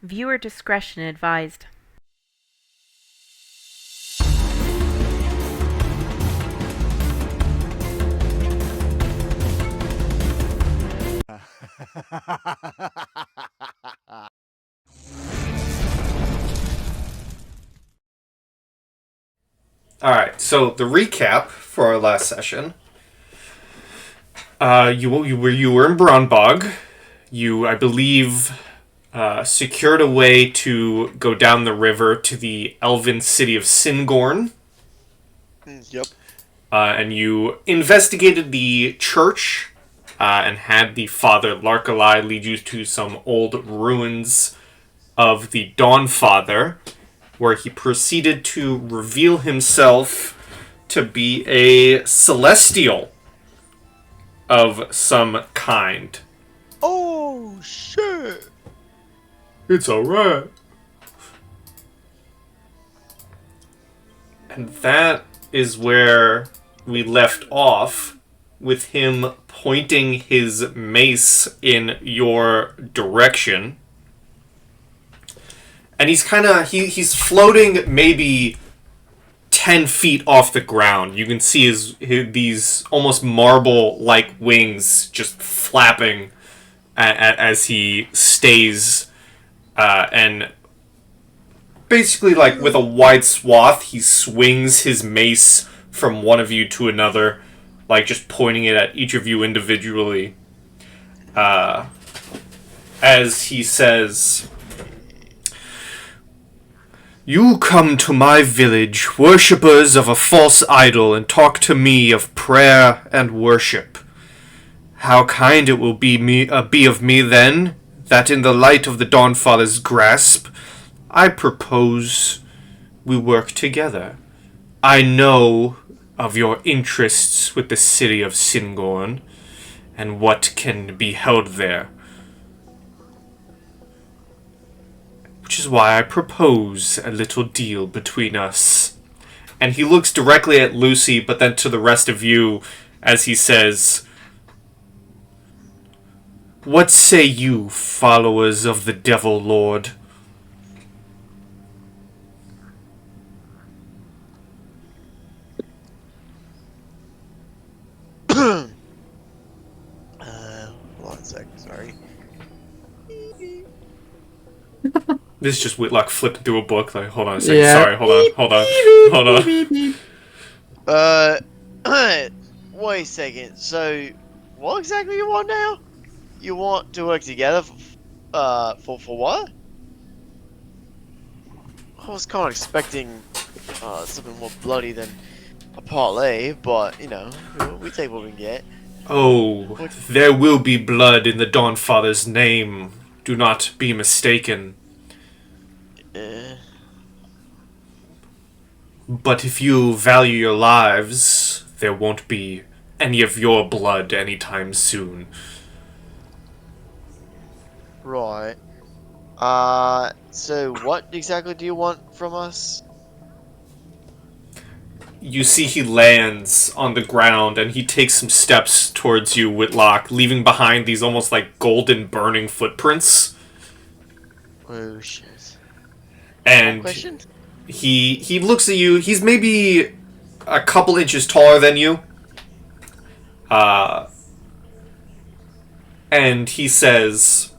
Viewer discretion advised. Alright, so the recap for our last session. You were in Braunbog. You, I believe, secured a way to go down the river to the Elven City of Syngorn. Yep. And you investigated the church and had the Father Larkalai lead you to some old ruins of the Dawnfather, where he proceeded to reveal himself to be a celestial of some kind. Oh, shit. It's alright. And that is where we left off, with him pointing his mace in your direction. And he's he's floating maybe 10 feet off the ground. You can see these almost marble-like wings just flapping as he stays, and basically, like, with a wide swath, he swings his mace from one of you to another, like, just pointing it at each of you individually. As he says, "You come to my village, worshippers of a false idol, and talk to me of prayer and worship. How kind it will be of me, then, that in the light of the Dawnfather's grasp, I propose we work together. I know of your interests with the city of Syngorn, and what can be held there. Which is why I propose a little deal between us." And he looks directly at Lucy, but then to the rest of you, as he says, "What say you, followers of the Devil Lord?" One sec, sorry. This is just Whitlock flipping through a book. Like, hold on a second. Yeah. Sorry, hold on. Wait a second. So, what exactly you want now? You want to work together for what? I was kind of expecting something more bloody than a parlay, but you know, we take what we can get. Oh, there will be blood in the Dawnfather's name. Do not be mistaken. But if you value your lives, there won't be any of your blood anytime soon. Right. So what exactly do you want from us? You see he lands on the ground and he takes some steps towards you, Whitlock, leaving behind these almost like golden burning footprints. Oh shit. And Question? he looks at you. He's maybe a couple inches taller than you. And he says,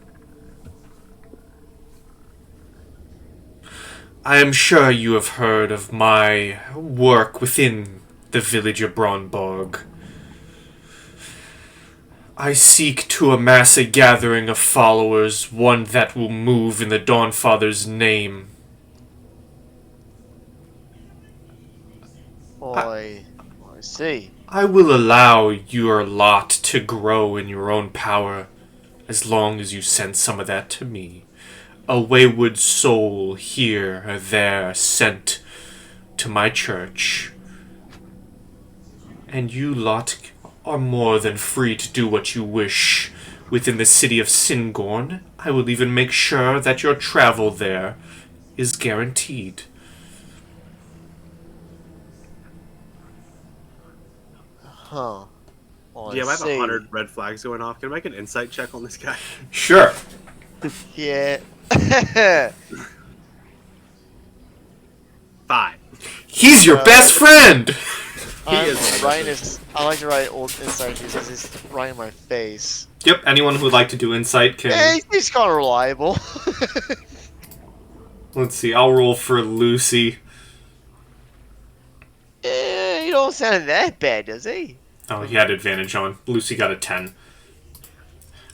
"I am sure you have heard of my work within the village of Braunborg. I seek to amass a gathering of followers, one that will move in the Dawnfather's name. I see. I will allow your lot to grow in your own power, as long as you send some of that to me. A wayward soul here or there sent to my church. And you lot are more than free to do what you wish within the city of Syngorn. I will even make sure that your travel there is guaranteed." Huh. Yeah, I have see. 100 red flags going off. Can I make an insight check on this guy? Sure. Yeah. 5. He's your best friend! is my I like to write old insight because he's right in my face. Yep, anyone who would like to do insight can... Hey, he's kind of reliable. Let's see, I'll roll for Lucy. He don't sound that bad, does he? Oh, he had advantage on. Lucy got a 10.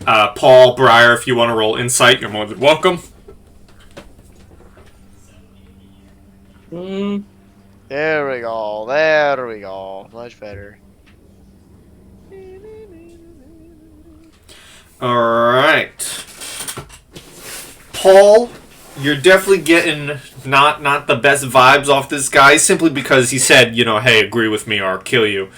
Paul, Briar, if you want to roll insight, you're more than welcome. There we go. There we go. Much better. Alright. Paul, you're definitely getting not the best vibes off this guy, simply because he said, hey, agree with me or I'll kill you.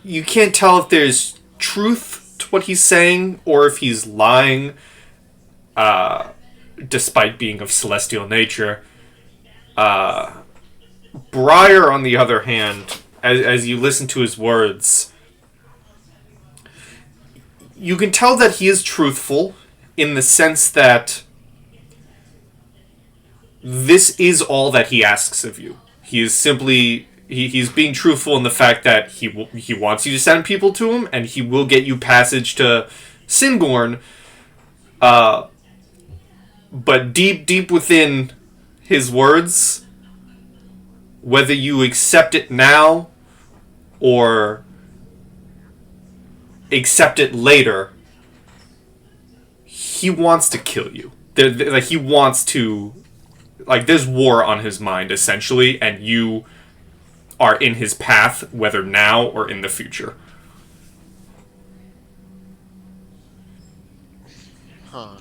You can't tell if there's truth to what he's saying or if he's lying, despite being of celestial nature. Briar, on the other hand, as you listen to his words, you can tell that he is truthful in the sense that this is all that he asks of you. He is simply... He's being truthful in the fact that he wants you to send people to him, and he will get you passage to Syngorn. But deep within his words, whether you accept it now or accept it later, he wants to kill you. He wants to... there's war on his mind, essentially, and you are in his path, whether now or in the future. Huh.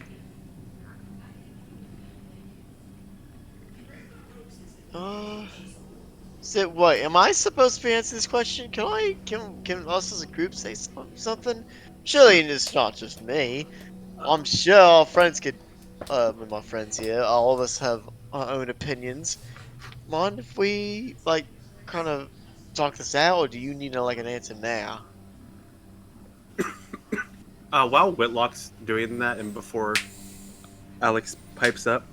So what? Am I supposed to be answering this question? Can us as a group say something? Surely it's not just me. I'm sure our friends could. My friends here, all of us have our own opinions. Mind if we kind of talk this out, or do you need an answer now? While Whitlock's doing that and before Alex pipes up,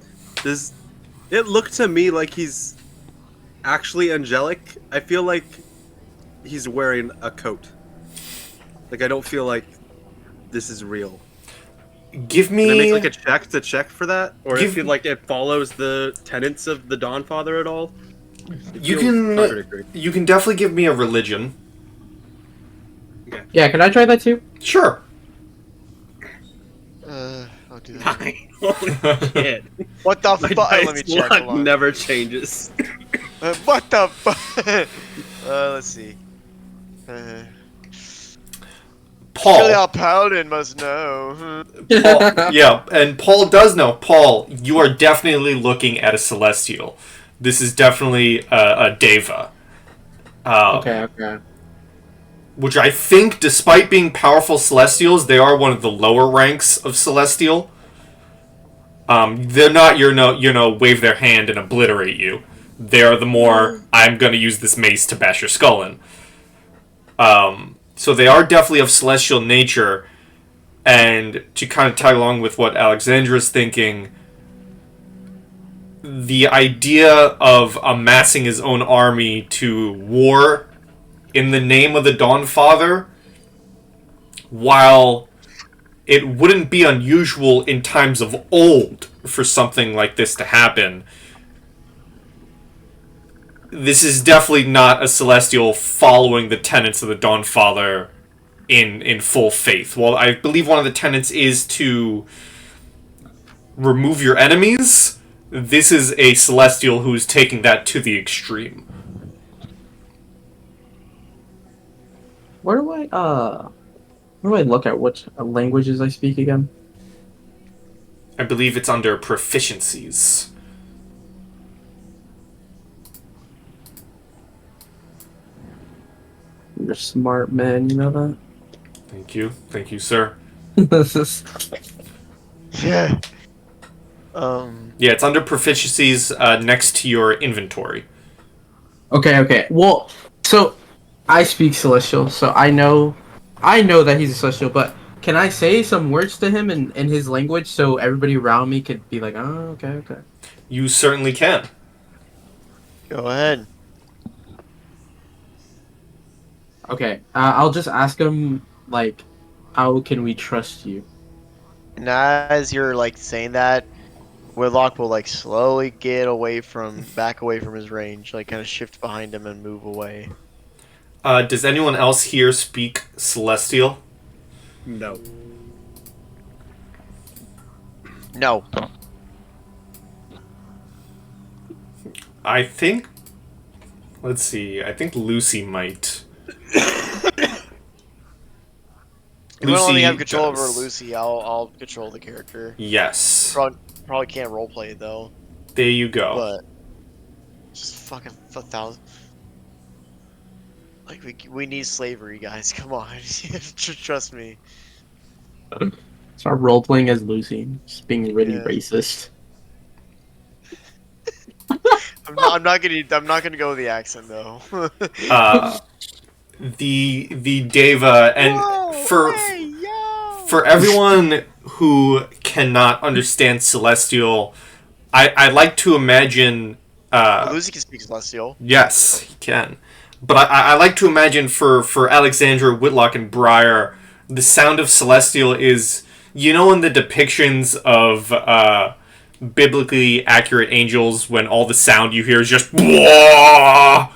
does it look to me like he's actually angelic? I feel like he's wearing a coat. I don't feel like this is real. Give me... Can I make a check for that? Or if it follows the tenets of the Dawnfather at all? You can definitely give me a religion. Okay. Yeah, can I try that too? Sure. I'll do that. 9. Holy shit. What the My fuck? Let me dice check. luck Hold on. never changes. What the fuck? Let's see. Surely our Paul. paladin must know. Paul. Yeah, and Paul does know. Paul, you are definitely looking at a celestial. This is definitely a Deva. Okay. Which I think, despite being powerful celestials, they are one of the lower ranks of celestial. They're not wave their hand and obliterate you. They are the more, I'm going to use this mace to bash your skull in. So they are definitely of celestial nature. And to kind of tag along with what Alexandra's thinking, the idea of amassing his own army to war in the name of the Dawnfather, while it wouldn't be unusual in times of old for something like this to happen, this is definitely not a celestial following the tenets of the Dawnfather in full faith. Well, I believe one of the tenets is to remove your enemies. This is a celestial who's taking that to the extreme. Where do I look at what languages I speak again? I believe it's under proficiencies. You're smart, man. You know that? Thank you, sir. Yeah. Yeah, it's under proficiencies next to your inventory. Okay. Well, so I speak Celestial, so I know that he's a Celestial, but Can I say some words to him in his language so everybody around me could be like, oh, okay, okay. You certainly can. Go ahead. Okay, I'll just ask him, like, how can we trust you? And as you're like saying that, Whitlock will like slowly get back away from his range, like kind of shift behind him and move away. Does anyone else here speak Celestial? No. No. I think. Let's see. I think Lucy might. If you want me to have Lucy control over does. Lucy, I'll control the character. Yes. Probably can't roleplay it though, There you go. but just fucking 1,000. Like we need slavery, guys. Come on, trust me. Start role playing as Lucy, just being really Yeah. racist. I'm not gonna go with the accent though. Uh, the Deva and Whoa, for hey, yo! for everyone who cannot understand Celestial, I like to imagine. Lucy can speak Celestial. Yes, he can. But I like to imagine for Alexandra, Whitlock, and Briar, the sound of Celestial is, you know, in the depictions of biblically accurate angels, when all the sound you hear is just. Whoa!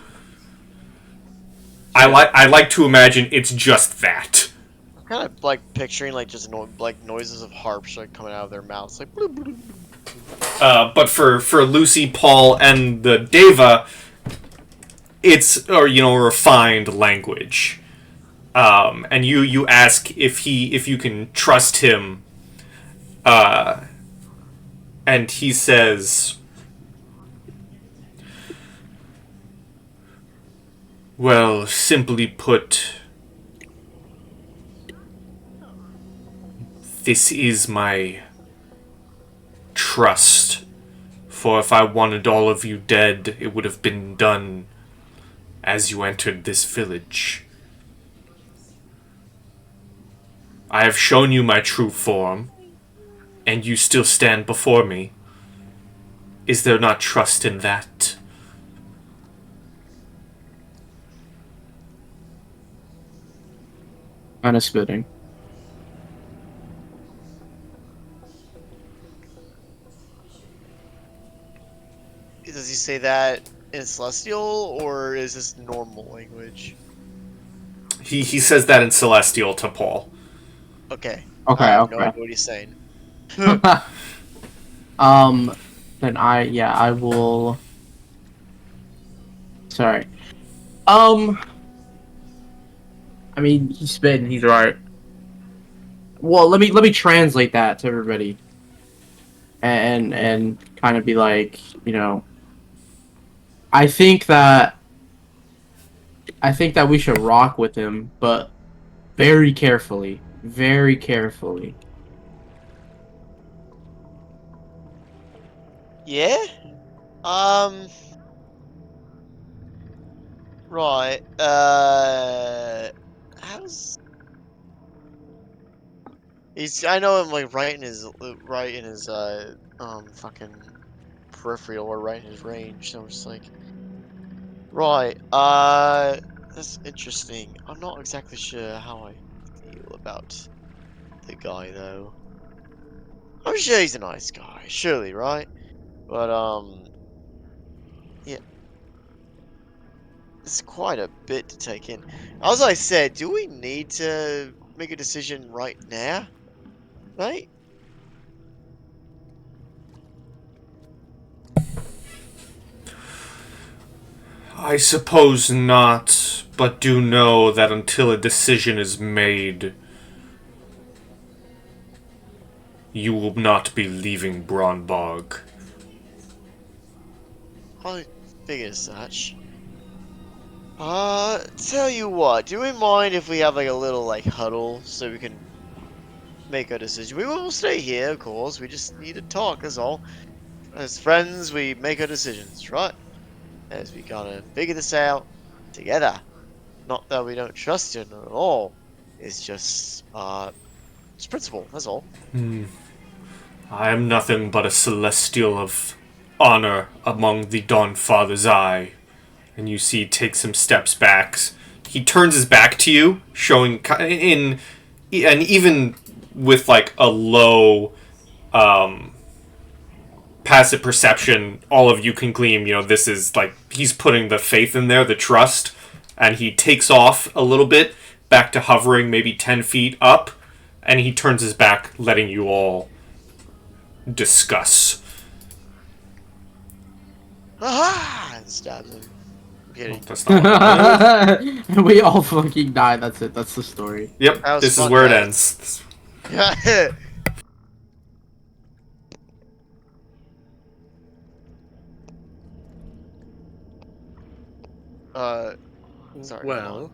I like to imagine it's just that. I'm kind of like picturing like just like noises of harps like coming out of their mouths, like. Bloop, bloop, bloop. But for Lucy, Paul, and the Deva, it's refined language. And you ask if you can trust him, and he says, "Well, simply put, this is my trust. For if I wanted all of you dead, it would have been done as you entered this village. I have shown you my true form, and you still stand before me. Is there not trust in that?" Kind of spitting. Does he say that in Celestial or is this normal language? He says that in Celestial to Paul. Okay. Okay, I have no okay. idea what he's saying. Then I will. Sorry. I mean, he's spitting. He's right. Well, let me translate that to everybody, and kind of be like, I think that we should rock with him, but very carefully, very carefully. Yeah? Right. How's I know him like right in his fucking peripheral or right in his range. So I'm just like, right. That's interesting. I'm not exactly sure how I feel about the guy though. I'm sure he's a nice guy, surely, right? But yeah, it's quite a bit to take in. As I said, do we need to make a decision right now, right? I suppose not, but do know that until a decision is made, you will not be leaving Braunbog. I figured as such. Tell you what, do we mind if we have like a little like huddle so we can make a decision? We will stay here, of course. We just need to talk, that's all. As friends, we make our decisions, right? As we gotta figure this out together. Not that we don't trust you at all. It's just, It's principle. That's all. I am nothing but a celestial of honor among the Dawn Father's eye. And you see, take some steps back. He turns his back to you, showing and even with like a low passive perception, all of you can glean. This is like he's putting the faith in there, the trust, and he takes off a little bit, back to hovering maybe 10 feet up, and he turns his back, letting you all discuss. Aha! And stabs him. I'm kidding. That's not what it is. We all fucking die. That's it. That's the story. Yep, That was this is fun, where it guys. ends. Sorry. Well, Hold on.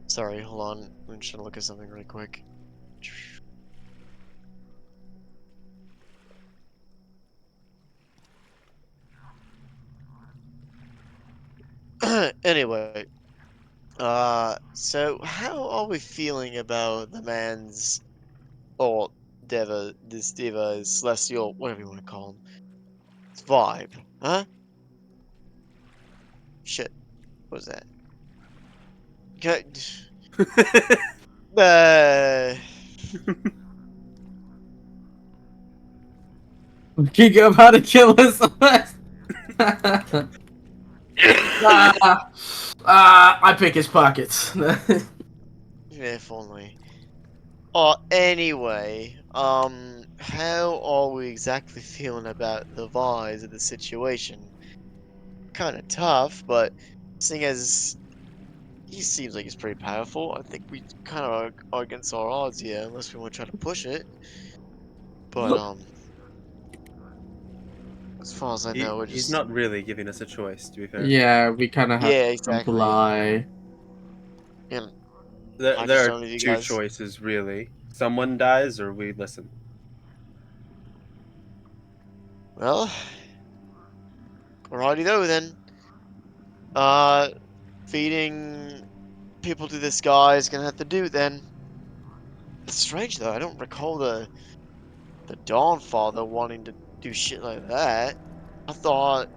Sorry, hold on. I'm just trying to look at something really quick. Anyway, so how are we feeling about the man's, or this Deva's celestial, whatever you want to call him, vibe, huh? Shit, what was that? Okay. Uh, He about to kill us. I pick his pockets. if only. Anyway, how are we exactly feeling about the vibes of the situation? Kind of tough, but seeing as he seems like he's pretty powerful, I think we kind of are against our odds here, unless we want to try to push it. But, as far as I know, we're he's just... not really giving us a choice, to be fair. Yeah, we kind of have Yeah, to exactly. comply. And There, I there just are don't need you two guys... choices, really. Someone dies, or we listen. Well, alrighty though then. Feeding people to this guy is gonna have to do then. It's strange though, I don't recall the Dawn Father wanting to do shit like that. I thought,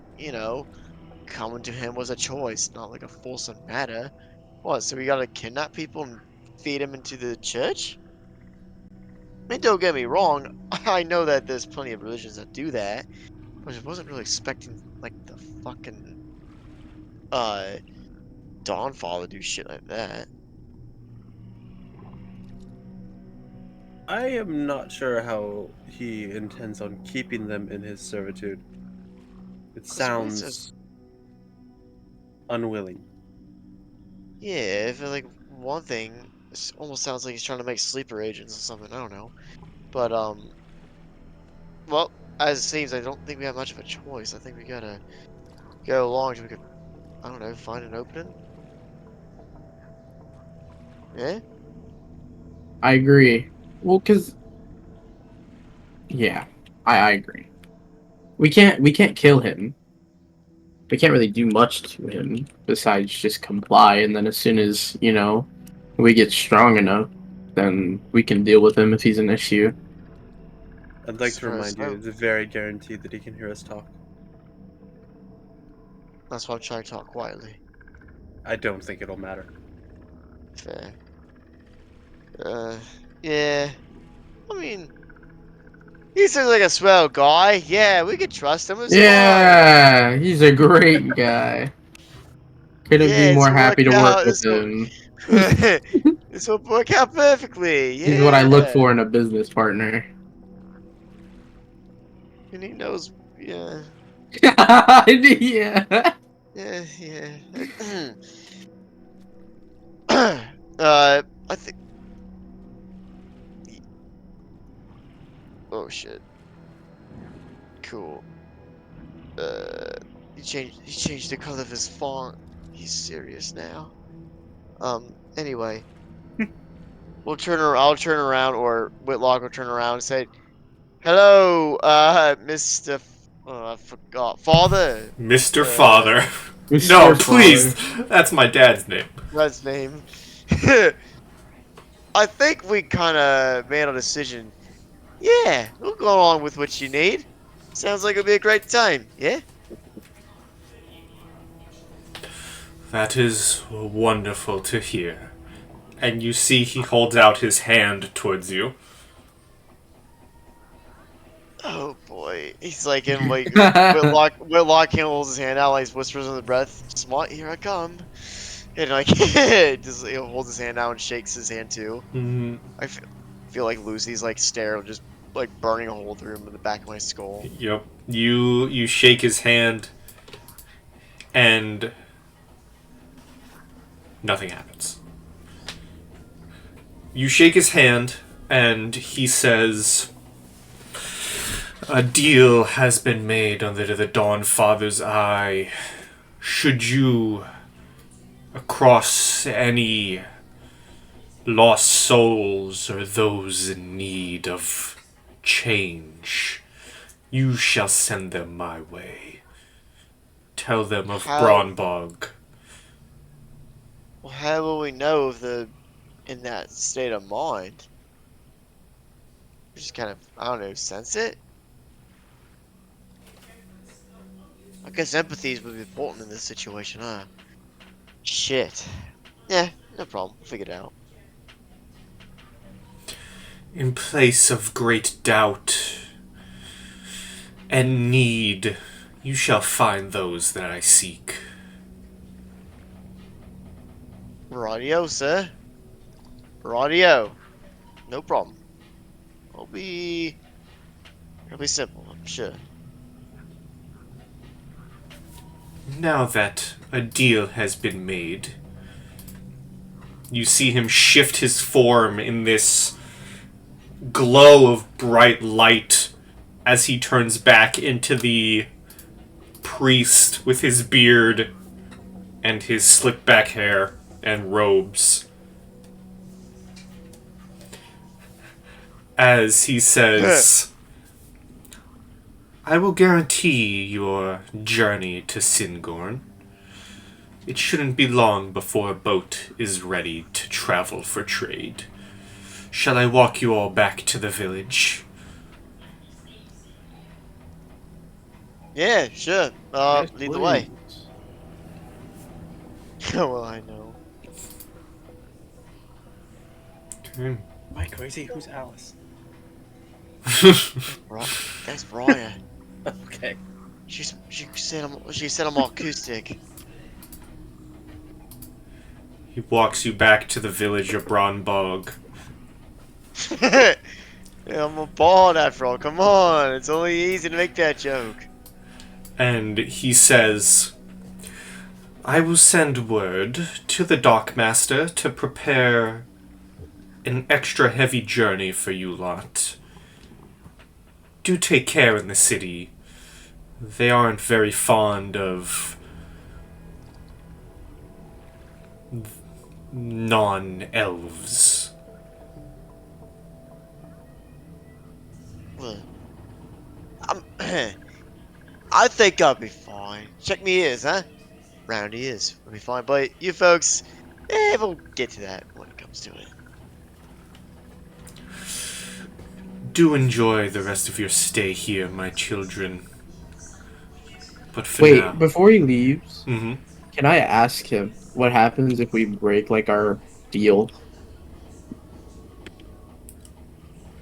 coming to him was a choice, not like a force of matter. What, so we gotta kidnap people and feed them into the church? I mean, don't get me wrong, I know that there's plenty of religions that do that, but I wasn't really expecting, like, the fucking, uh, Dawn Father do shit like that. I am not sure how he intends on keeping them in his servitude. It 'Cause what is this? sounds unwilling. Yeah, if like one thing, it almost sounds like he's trying to make sleeper agents or something. I don't know, but well, as it seems, I don't think we have much of a choice. I think we gotta go along so we could, I don't know, find an opening. Yeah. I agree. Well, cause yeah, I agree. We can't kill him. We can't really do much to him besides just comply. And then as soon as we get strong enough, then we can deal with him if he's an issue. I'd like to Suppose remind you, so. it's very guaranteed that he can hear us talk. That's why I'm trying to talk quietly. I don't think it'll matter. Fair. Yeah. I mean, he seems like a swell guy. Yeah, we could trust him. It's fine. Yeah, he's a great guy. Couldn't be Yeah, more it's happy to working work out. with him. This will work out perfectly. He's what I look Yeah. for in a business partner. And he knows, yeah, Yeah. yeah. I think. Oh shit. Cool. Uh, he changed the color of his font. He's serious now. Anyway, I'll turn around, or Whitlock will turn around and say, "Hello, Mr. I forgot, Father. Mr. Uh, Father. No, please. That's my dad's name. Red's name. I think we kind of made a decision. Yeah, we'll go along with what you need. Sounds like it'll be a great time. Yeah. That is wonderful to hear. And you see he holds out his hand towards you. Oh boy, he's like in like Whitlock holds his hand out, like whispers under the breath, "Smart, here I come," and like just holds his hand out and shakes his hand too. Mm, Feel like Lucy's like stare just like burning a hole through him in the back of my skull. yep. You shake his hand, and nothing happens. You shake his hand, and he says, "A deal has been made under the Dawn Father's eye. Should you, across any lost souls or those in need of change, you shall send them my way. Tell them of How? Braunbog." Well, how will we know if they're in that state of mind? We just kind of, I don't know, sense it. I guess empathy would be important in this situation, huh? Shit. Yeah, no problem. We'll figure it out. In place of great doubt and need, you shall find those that I seek. Radio, sir. Radio. No problem. It'll be simple, I'm sure. Now that a deal has been made, you see him shift his form in this glow of bright light as he turns back into the priest with his beard and his slick back hair and robes. As he says, "I will guarantee your journey to Syngorn. It shouldn't be long before a boat is ready to travel for trade. Shall I walk you all back to the village?" Yeah, sure. Yes, Lead the way. please. Well, I know. Hmm. Am I crazy? Who's Alice? That's Briar. Okay. She said I'm acoustic. He walks you back to the village of Braunbog. Yeah, I'm a bald after all. Come on, it's only easy to make that joke. And he says, "I will send word to the dockmaster to prepare an extra heavy journey for you lot. Do take care in the city. They aren't very fond of non-elves." Well, I think I'll be fine. Check me ears, huh? Round ears, we'll be fine. But you folks, we'll get to that when it comes to it. Do enjoy the rest of your stay here, my children. But for Wait, now... before he leaves, Mm-hmm. can I ask him what happens if we break like our deal?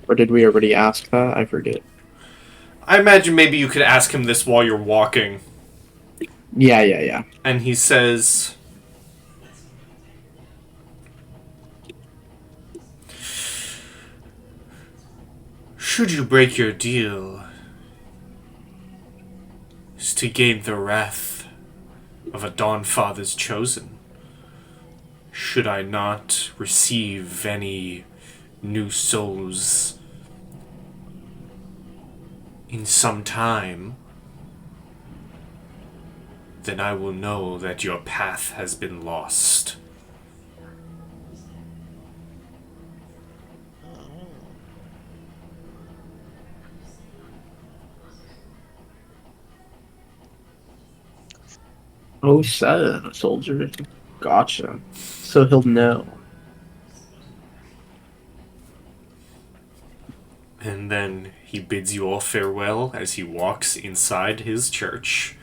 Or did we already ask that? I forget. I imagine maybe you could ask him this while you're walking. Yeah. And he says, "Should you break your deal, is to gain the wrath of a Dawnfather's chosen. Should I not receive any new souls in some time, then I will know that your path has been lost." Oh, soldier. Gotcha. So he'll know. And then he bids you all farewell as he walks inside his church.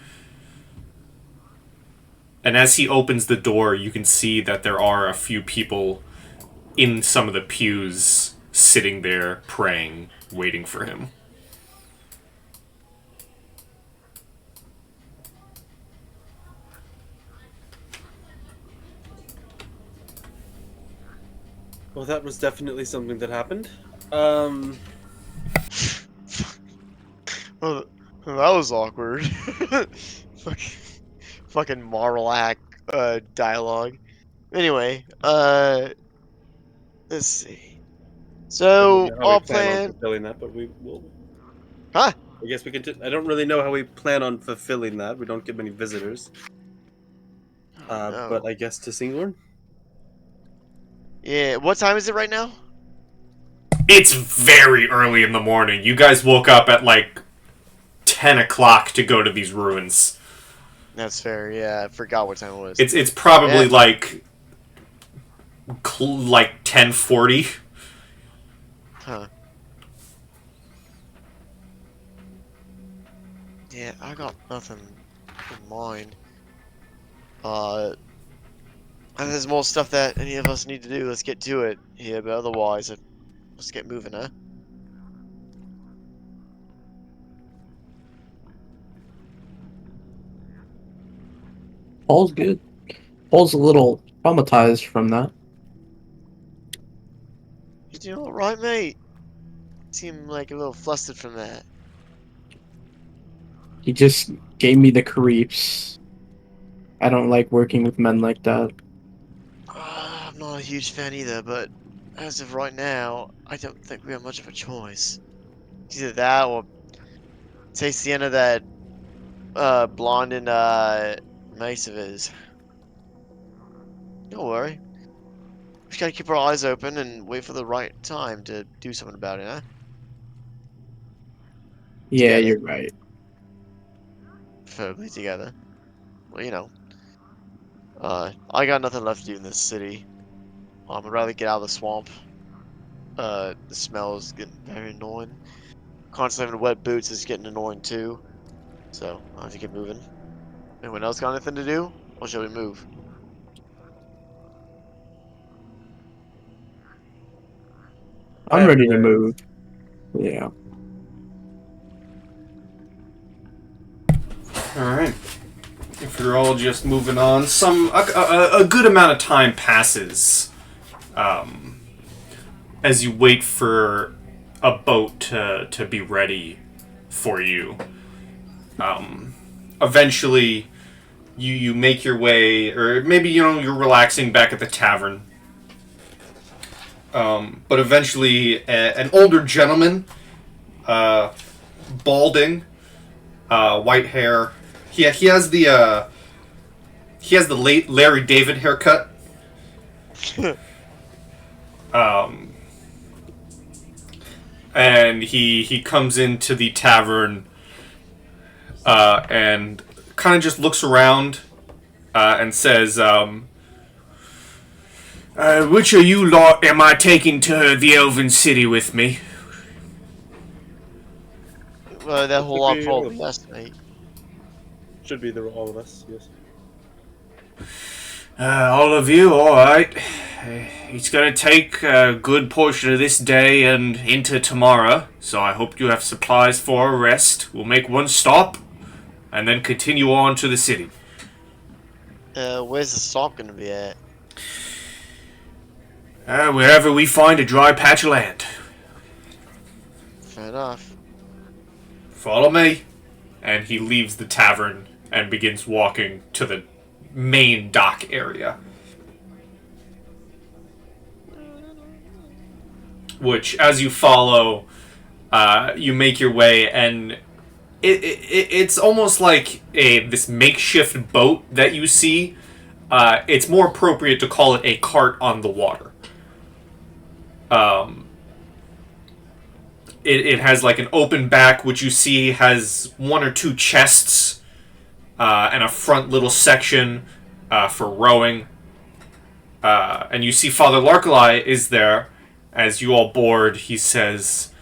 And as he opens the door, you can see that there are a few people in some of the pews sitting there praying, waiting for him. Well, that was definitely something that happened. Well, that was awkward. fucking, fucking moral act dialogue. Anyway, let's see. I don't So know how we our plan on plan, fulfilling that, but we will. huh? I guess we could. I don't really know how we plan on fulfilling that. We don't get many visitors. But No. I guess to Syngorn. Yeah. What time is it right now? It's very early in the morning. You guys woke up at like 10 o'clock to go to these ruins. That's fair. Yeah, I forgot what time it was. It's probably Yeah. like 10:40. Huh. Yeah, I got nothing in mind. And there's more stuff that any of us need to do. Let's get to it here, but otherwise, let's get moving, huh? Paul's good. Paul's a little traumatized from that. You doing all right, mate? Seem like a little flustered from that. He just gave me the creeps. I don't like working with men like that. I'm not a huge fan either, but as of right now, I don't think we have much of a choice. It's either that or taste the end of that blonde and mace of his. Don't worry. We just gotta keep our eyes open and wait for the right time to do something about it, huh? Yeah, Together. you're right. Preferably together. Well, I got nothing left to do in this city. I'd rather get out of the swamp. The smell is getting very annoying. Constantly having wet boots is getting annoying too. So, I'll have to get moving. Anyone else got anything to do? Or shall we move? I'm I have ready to no move. Yeah. Alright. If you're all just moving on, a good amount of time passes as you wait for a boat to be ready for you. Eventually, you make your way, or maybe you're relaxing back at the tavern. But eventually, an older gentleman, balding, white hair. He has the late Larry David haircut. And he comes into the tavern and kind of just looks around and says, "Which of you lot am I taking to the Elven City with me?" That whole lot be all of probably yes, mate. Should be all of us. Yes. All of you, alright. It's gonna take a good portion of this day and into tomorrow, so I hope you have supplies for a rest. We'll make one stop, and then continue on to the city. Where's the stop gonna be at? Wherever we find a dry patch of land. Fair enough. Follow me. And he leaves the tavern and begins walking to the main dock area. Which, as you follow, you make your way, and it's almost like this makeshift boat that you see. It's more appropriate to call it a cart on the water. It has like an open back, which you see has one or two chests and a front little section for rowing. And you see Father Larkalai is there. As you all board, he says,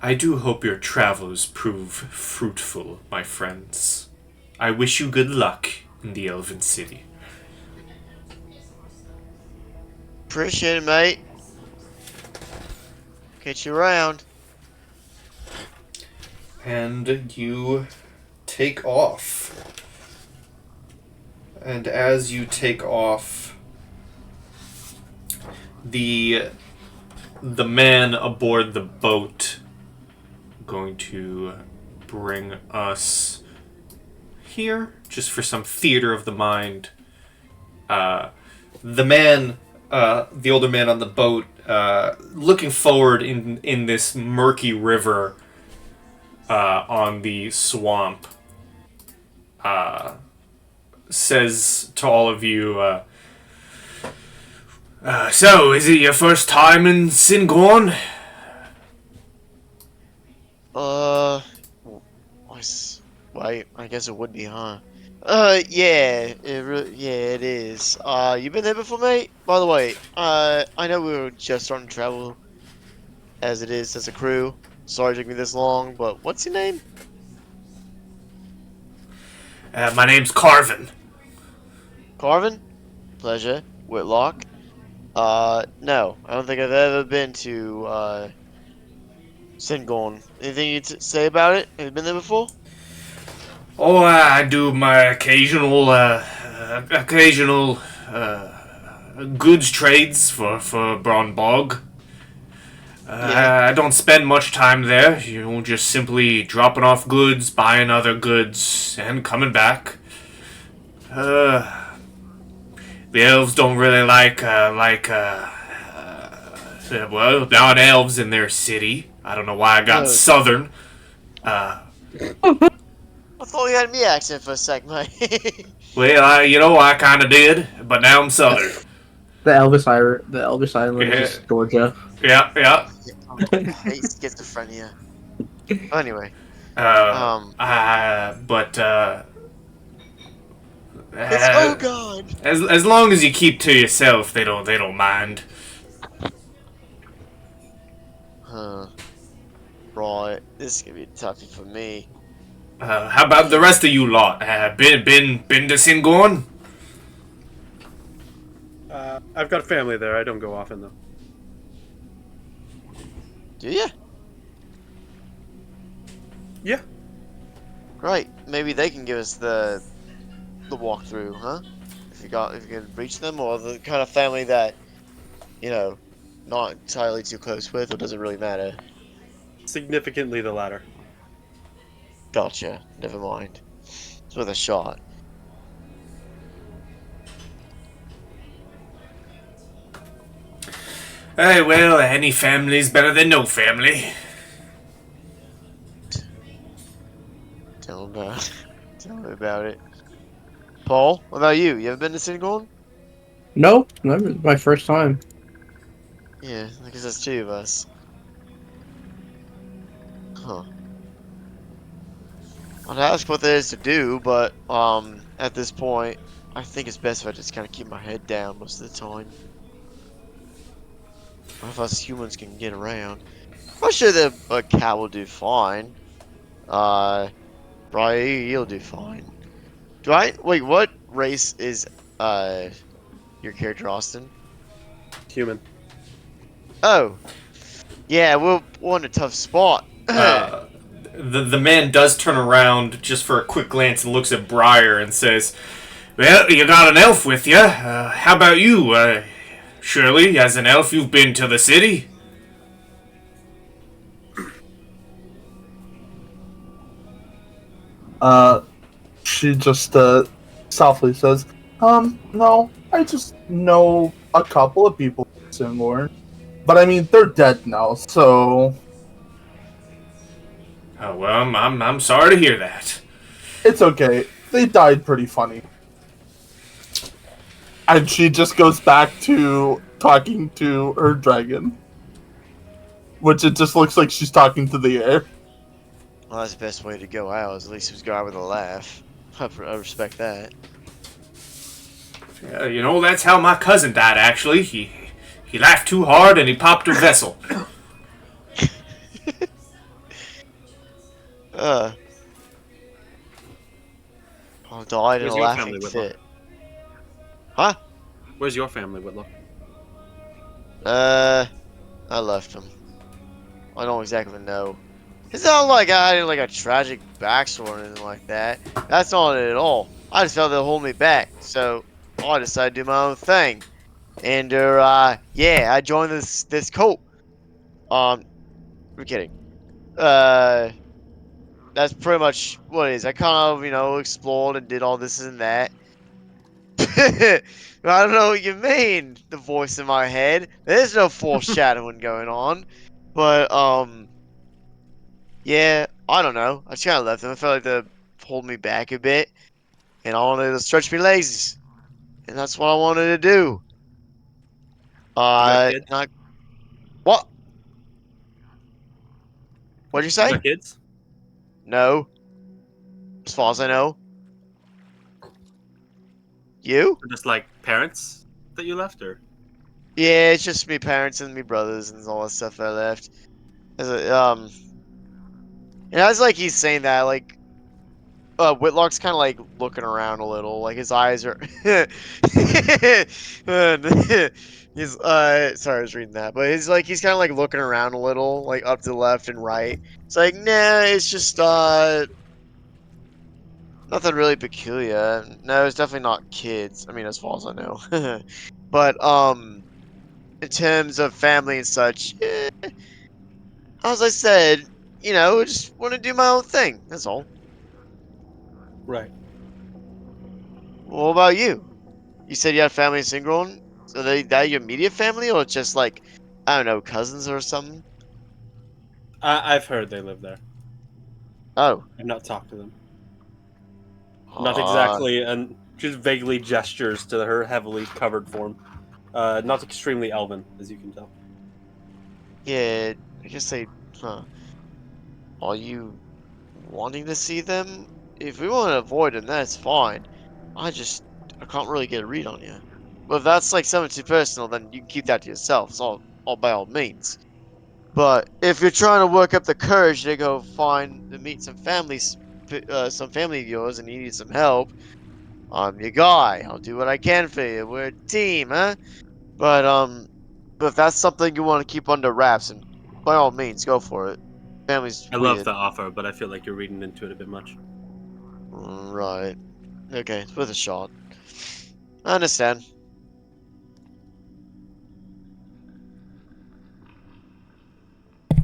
I do hope your travels prove fruitful, my friends. I wish you good luck in the Elven City. Appreciate it, mate. Catch you around. And you take off. And as you take off, the man aboard the boat going to bring us here just for some theater of the mind. The man, the older man on the boat, looking forward in this murky river on the swamp, says to all of you, so, is it your first time in Syngorn? I guess it would be, huh? Yeah, it is. You been there before, mate? By the way, I know we were just starting to travel as it is as a crew. Sorry it took me this long, but what's your name? My name's Carvin. Carvin? Pleasure. Whitlock? No. I don't think I've ever been to, Syngorn. Anything you'd say about it? Have you been there before? Oh, I do my occasional goods trades for Bronbog. Yeah. I don't spend much time there. You know, just simply dropping off goods, buying other goods, and coming back. The elves don't really well, not elves in their city. I don't know why I got southern. I thought you had me accent for a sec, mate. Well, I kind of did, but now I'm southern. The Elvis Island Yeah. is Georgia. Yeah. I hate schizophrenia. Anyway. Oh god! As long as you keep to yourself, they don't mind. Huh. Right. This is gonna be toughy for me. How about the rest of you lot? Been to Syngorn? I've got family there. I don't go often though. Do ya? Yeah. Right. Maybe they can give us the walkthrough, huh? If you can reach them, or the kind of family that, not entirely too close with, or doesn't really matter. Significantly the latter. Gotcha. Never mind. It's worth a shot. Hey, well, any family's better than no family. Tell me about it. Paul, what about you? You ever been to Syngorn? No, never. My first time. Yeah, I guess that's two of us. Huh. I'd ask what there is to do, but, at this point, I think it's best if I just kind of keep my head down most of the time. What if us humans can get around? I'm sure that a cat will do fine. Brian, you'll do fine. Wait, what race is, your character, Austin? Human. Oh. Yeah, we're in a tough spot. The man does turn around just for a quick glance and looks at Briar and says, well, you got an elf with you. How about you? Surely, as an elf, you've been to the city? She just softly says, no, I just know a couple of people in Syngorn. But I mean, they're dead now, so Oh, well, I'm sorry to hear that. it's okay. They died pretty funny. And she just goes back to talking to her dragon. Which it just looks like she's talking to the air. Well, that's the best way to go out, is at least go out with a laugh. I respect that. You know, that's how my cousin died, actually. He laughed too hard and he popped a vessel. Uh, I died in Where's a your laughing family, Whitlock? fit. Huh? Where's your family, Whitlock? I left him. I don't exactly know. It's not like I had like a tragic backstory or anything like that. That's not it at all. I just felt they hold me back, so I decided to do my own thing. And yeah, I joined this cult. We're kidding. Uh, that's pretty much what it is. I kind of explored and did all this and that. I don't know what you mean. The voice in my head. There's no foreshadowing going on, but yeah, I don't know. I just kind of left them. I felt like they pulled me back a bit, and I wanted to stretch my legs, and that's what I wanted to do. You got kids? Not what? What'd you You say? got kids? No, as far as I know. You? Or just like parents that you left, or Yeah, it's just me parents and me brothers and all that stuff I left. As and as like he's saying that, like Whitlock's kind of like looking around a little, like his eyes are. He's sorry, I was reading that, but he's kind of like looking around a little, like up to the left and right. It's like, nah, it's just nothing really peculiar. No, it's definitely not kids. I mean, as far as I know. But in terms of family and such, as I said, I just want to do my own thing. That's all. Right. What about you? You said you had family in Syngorn? So that your immediate family, or just like, I don't know, cousins or something? I've heard they live there. Oh. I've not talked to them. Not Uh, exactly, and just vaguely gestures to her heavily covered form. Not extremely elven, as you can tell. yeah, I guess huh. Are you wanting to see them? If we want to avoid them, that's fine. I just, I can't really get a read on you. But if that's like something too personal, then you can keep that to yourself. It's all by all means. But if you're trying to work up the courage to go to meet some family of yours, and you need some help, I'm your guy. I'll do what I can for you. We're a team, huh? But but if that's something you want to keep under wraps, and by all means, go for it. Family's I love weird. the offer, but I feel like you're reading into it a bit much. Right. Okay, it's worth a shot. I understand.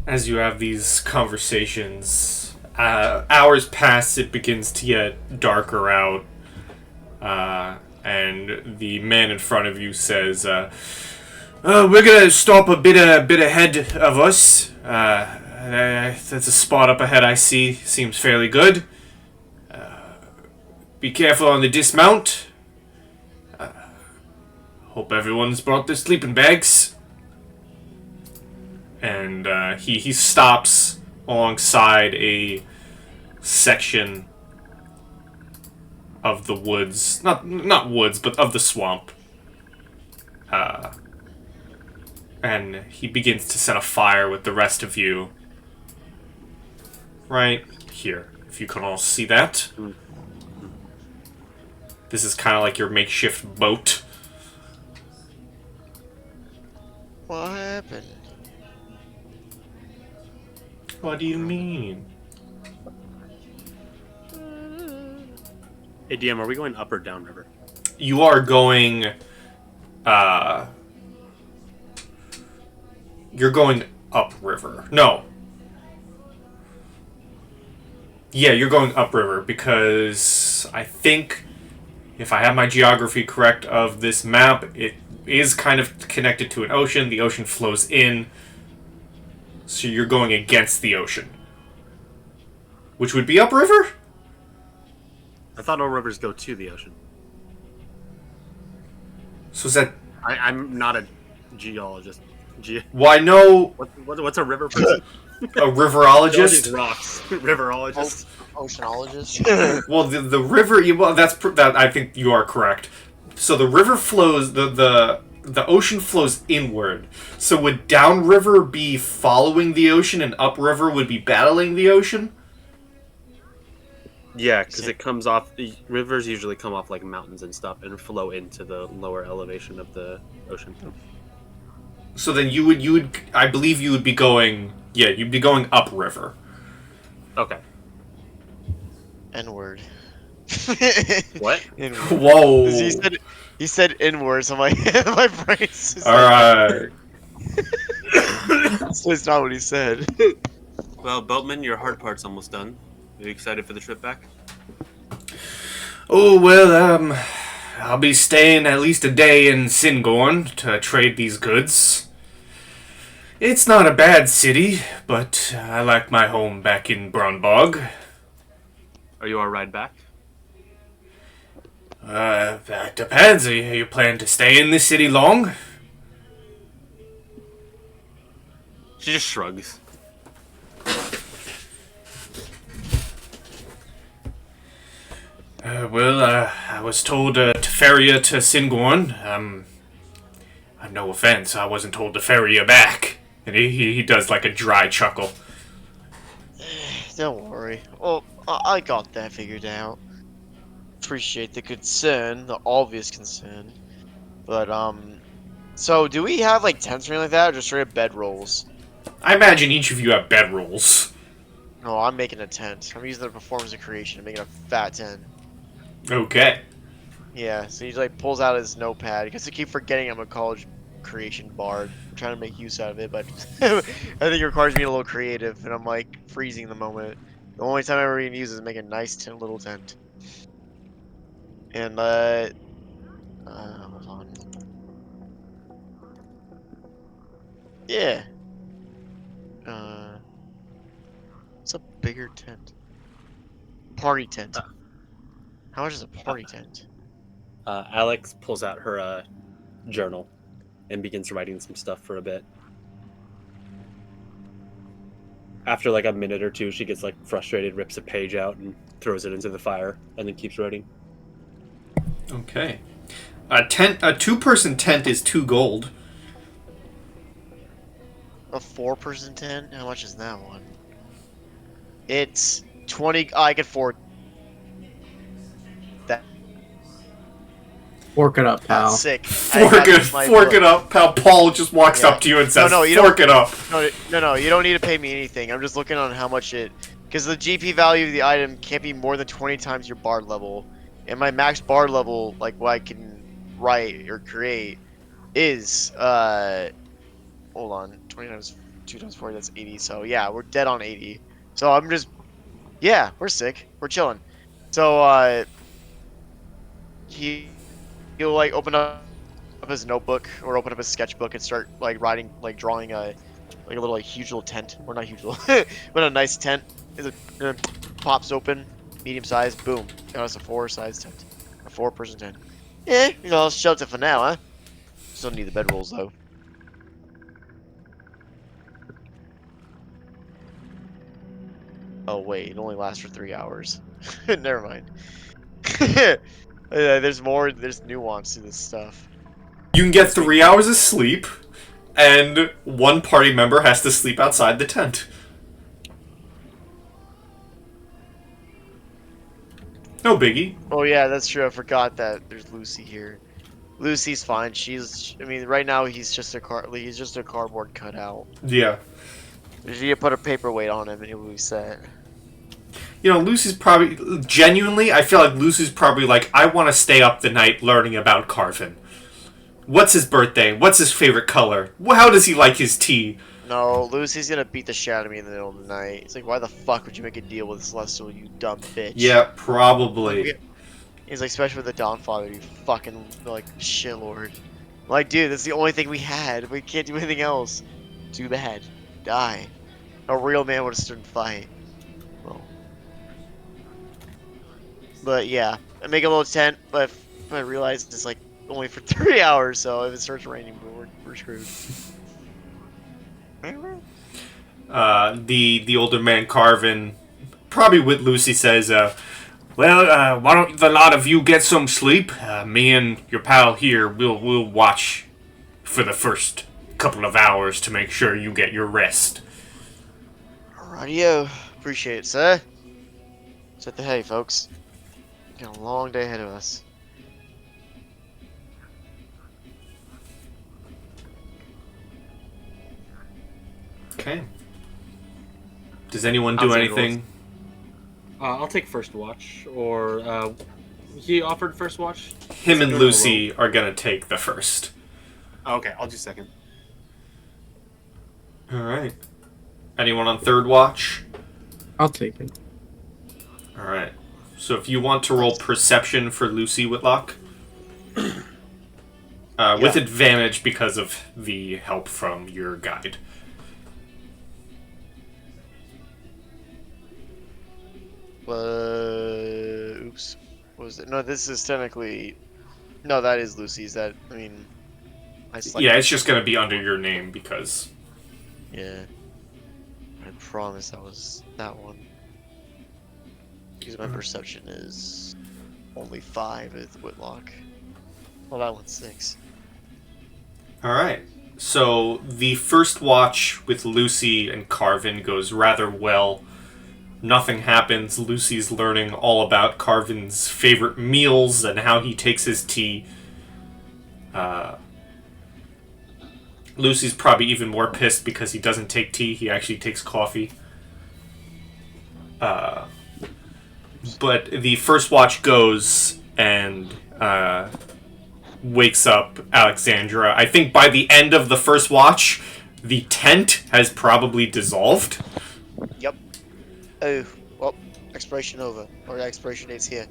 As you have these conversations, hours pass, it begins to get darker out, and the man in front of you says, we're gonna stop a bit ahead of us. That's a spot up ahead I see. Seems fairly good. Be careful on the dismount. Hope everyone's brought their sleeping bags. And he stops alongside a section of the woods, not woods, but of the swamp. And he begins to set a fire with the rest of you right here. If you can all see that. This is kind of like your makeshift boat. What happened? What do you mean? Hey DM, are we going up or down river? You are going, you're going upriver. No. Yeah, you're going upriver because I think, if I have my geography correct of this map, it is kind of connected to an ocean. The ocean flows in, so you're going against the ocean. Which would be upriver? I thought all rivers go to the ocean. So is that... I'm not a geologist. Why no... What's a river person? riverologist. Rocks. Riverologist. Oceanologist. Well, the river. Well, that. I think you are correct. So the river flows. The ocean flows inward. So would downriver be following the ocean, and upriver would be battling the ocean? Yeah, because it comes off. The rivers usually come off like mountains and stuff, and flow into the lower elevation of the ocean. So then you would. I believe you would be going. Yeah, you'd be going upriver. Okay. N-word. What? N-word. Whoa. He said inward, so my brain's just All right. so it's not what he said. Well, Boatman, your hard part's almost done. Are you excited for the trip back? Oh well. I'll be staying at least a day in Syngorn to trade these goods. It's not a bad city, but I like my home back in Brunbog. Are you all ride back? That depends. You plan to stay in this city long? She just shrugs. I was told to ferry you to Syngorn. No offense, I wasn't told to ferry you back. And he does like a dry chuckle. Don't worry. Well, I got that figured out. Appreciate the concern, the obvious concern. But, so do we have, like, tents or anything like that, or just straight up bedrolls? I imagine each of you have bedrolls. No, I'm making a tent. I'm using the performance of creation. I'm making a fat tent. Okay. Yeah, so he, like, pulls out his notepad, because I keep forgetting I'm a college creation bard. I'm trying to make use out of it, but I think it requires me a little creative, and I'm, like, freezing the moment. The only time I ever even use is make a nice little tent. And, hold on. Yeah. It's a bigger tent. Party tent. How much is a party tent? Alex pulls out her journal and begins writing some stuff for a bit. After like a minute or two, she gets like frustrated, rips a page out, and throws it into the fire, and then keeps writing. Okay. A 2-person tent is 2 gold. A 4-person tent? How much is that one? It's 20. I can afford that. Fork it up, pal. Sick. Fork it up, pal. Paul just walks up to you and says, No, you fork it up. No, you don't need to pay me anything. I'm just looking on how much it... Because the GP value of the item can't be more than 20 times your bard level. And my max bard level, like what I can write or create, is... Hold on. 20 times 2 times 40, that's 80. So yeah, we're dead on 80. So I'm just... Yeah, we're sick. We're chilling. So, he'll like open up his notebook or open up his sketchbook and start like writing, like drawing a little like huge little tent, or not huge little, but a nice tent. It pops open, medium size, boom. Got us a 4-size tent, a 4-person tent. Yeah, I'll shelter for now, huh? Still need the bedrolls though. Oh wait, it only lasts for 3 hours. Never mind. There's more. There's nuance to this stuff. You can get 3 hours of sleep, and one party member has to sleep outside the tent. No biggie. Oh yeah, that's true. I forgot that there's Lucy here. Lucy's fine. I mean, right now he's just a cardboard cutout. Yeah. You put a paperweight on him and he'll be set. You know, Lucy's probably... Genuinely, I feel like Lucy's probably like, I want to stay up the night learning about Carvin. What's his birthday? What's his favorite color? How does he like his tea? No, Lucy's gonna beat the shit out of me in the middle of the night. It's like, why the fuck would you make a deal with Celestial, you dumb bitch? Yeah, probably. He's like, especially with the Dawnfather, you fucking, like, shitlord. Like, dude, that's the only thing we had. We can't do anything else. Too bad. Die. A real man would have stood and fight. Well. But yeah, I make a little tent, but I realized it's like only for 3 hours, so if it starts raining, we're screwed. The older man Carvin, probably with Lucy, says, why don't the lot of you get some sleep? Me and your pal here, we'll watch for the first couple of hours to make sure you get your rest. Rightio. Appreciate it, sir. Set the hay, folks. Got a long day ahead of us. Okay. Does anyone do How's it anything? I'll take first watch, or he offered first watch. Him and Second or Lucy are gonna take the first. roll? Okay, I'll do second. Alright. Anyone on third watch? I'll take it. Alright. So if you want to roll perception for Lucy Whitlock, with advantage because of the help from your guide. Oops. What was it? No, this is technically... No, that is Lucy's. I selected... Yeah, it's just gonna be under your name because... Yeah. I promise that was that one. Because my perception is only 5 with Whitlock. Well, that one's 6. Alright. So the first watch with Lucy and Carvin goes rather well. Nothing happens. Lucy's learning all about Carvin's favorite meals and how he takes his tea. Lucy's probably even more pissed because he doesn't take tea. He actually takes coffee. But the first watch goes and wakes up Alexandra. I think by the end of the first watch, the tent has probably dissolved. Yep. Oh, well, expiration over. Or expiration date's here.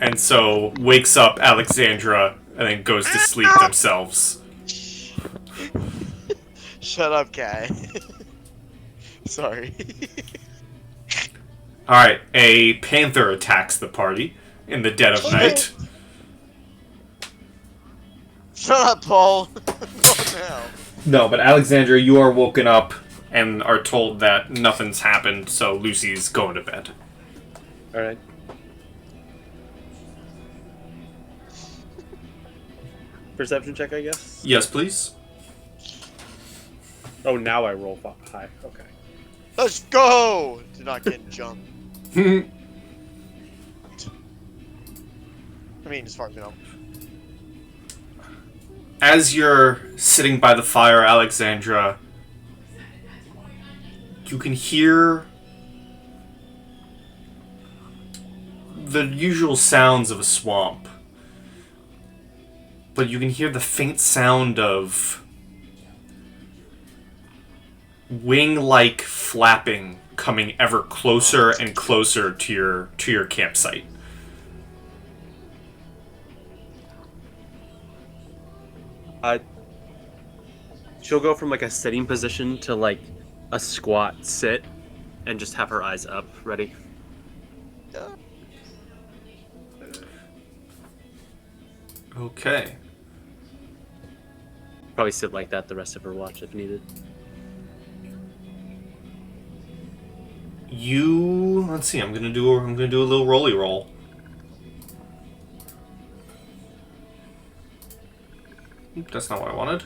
And so wakes up Alexandra and then goes to sleep themselves. Shut up, Kai. Sorry. Alright, a panther attacks the party in the dead of night. Shut up, Paul. Not now. No, but Alexandra, you are woken up and are told that nothing's happened, so Lucy's going to bed. Alright. Perception check, I guess? Yes, please. Oh, now I roll high. Okay. Let's go! Do not get jumped. I mean, as far as you know. As you're sitting by the fire, Alexandra, you can hear the usual sounds of a swamp. But you can hear the faint sound of wing-like flapping coming ever closer and closer to your campsite. She'll go from like a sitting position to like a squat sit and just have her eyes up, ready. Okay. Probably sit like that the rest of her watch if needed. Let's see. I'm gonna do a little rolly roll. Oop, that's not what I wanted.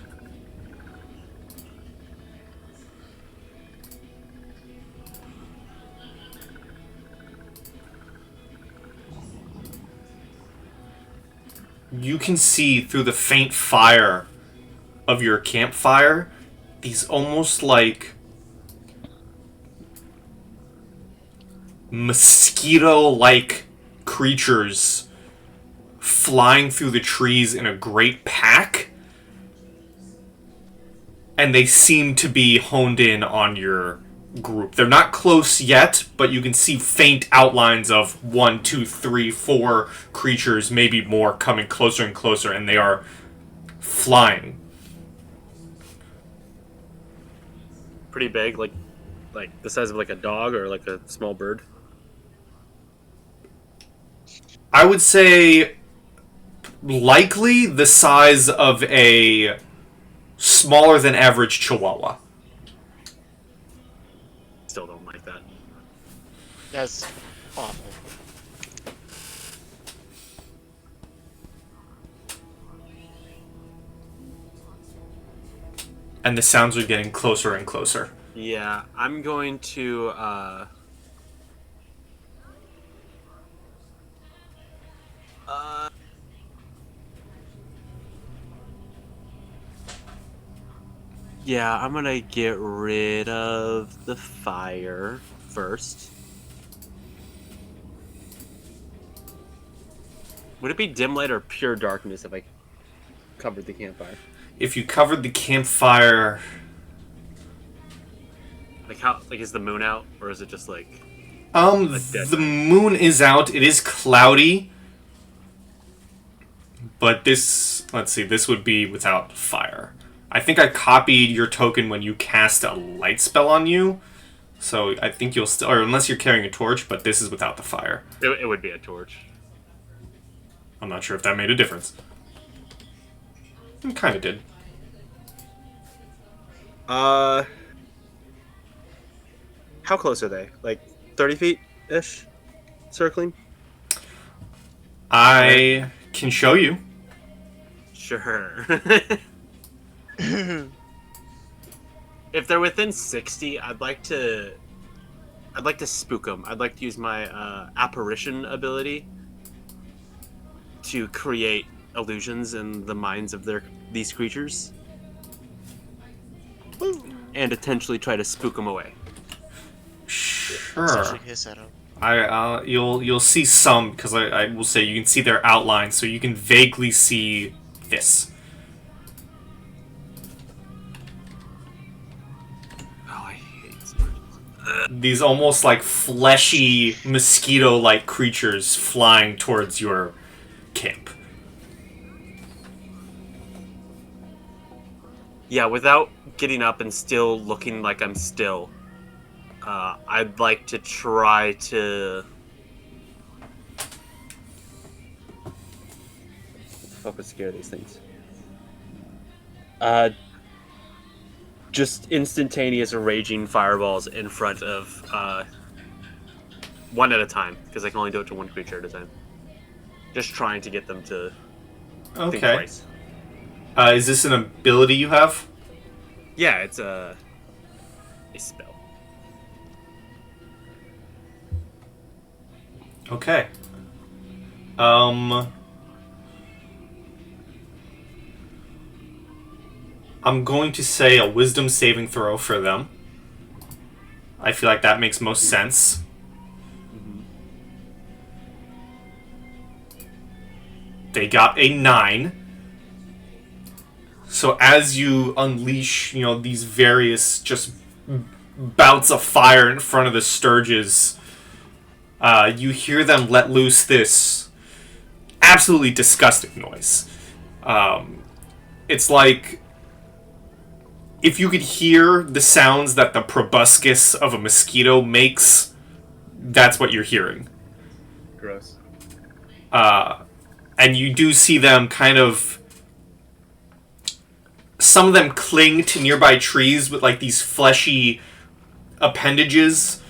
You can see through the faint fire of your campfire these almost like mosquito-like creatures flying through the trees in a great pack, and they seem to be honed in on your group. They're not close yet, but you can see faint outlines of 1, 2, 3, 4 creatures, maybe more, coming closer and closer, and they are flying. Pretty big, like the size of like a dog or like a small bird. I would say likely the size of a smaller than average chihuahua. That's awful. And the sounds are getting closer and closer. Yeah, I'm going to yeah, I'm gonna get rid of the fire first. Would it be dim light or pure darkness if I covered the campfire? If you covered the campfire, Like how? Like is the moon out, or is it just like? dead the night. moon is out. It is cloudy. But this, let's see, this would be without fire. I think I copied your token when you cast a light spell on you. So I think you'll still, or unless you're carrying a torch, but this is without the fire. It would be a torch. I'm not sure if that made a difference. It kind of did. How close are they? Like 30 feet ish, circling. I can show you. Sure. If they're within 60, I'd like to spook them. I'd like to use my apparition ability to create illusions in the minds of these creatures, and potentially try to spook them away. Sure. Essentially hiss at him. You'll see some, because I will say you can see their outline, so you can vaguely see this. Oh, I hate These almost like fleshy mosquito-like creatures flying towards your camp. Yeah, without getting up and still looking like I'm still, I'd like to try to fuck would scare these things. Just instantaneous raging fireballs in front of one at a time, because I can only do it to one creature at a time. Just trying to get them to think Okay. twice. Is this an ability you have? Yeah, it's a spell. Okay. I'm going to say a wisdom saving throw for them. I feel like that makes most sense. They got a 9. So as you unleash, these various just bouts of fire in front of the Sturges, you hear them let loose this absolutely disgusting noise. It's like if you could hear the sounds that the proboscis of a mosquito makes, that's what you're hearing. Gross. And you do see them kind of... Some of them cling to nearby trees with, like, these fleshy appendages.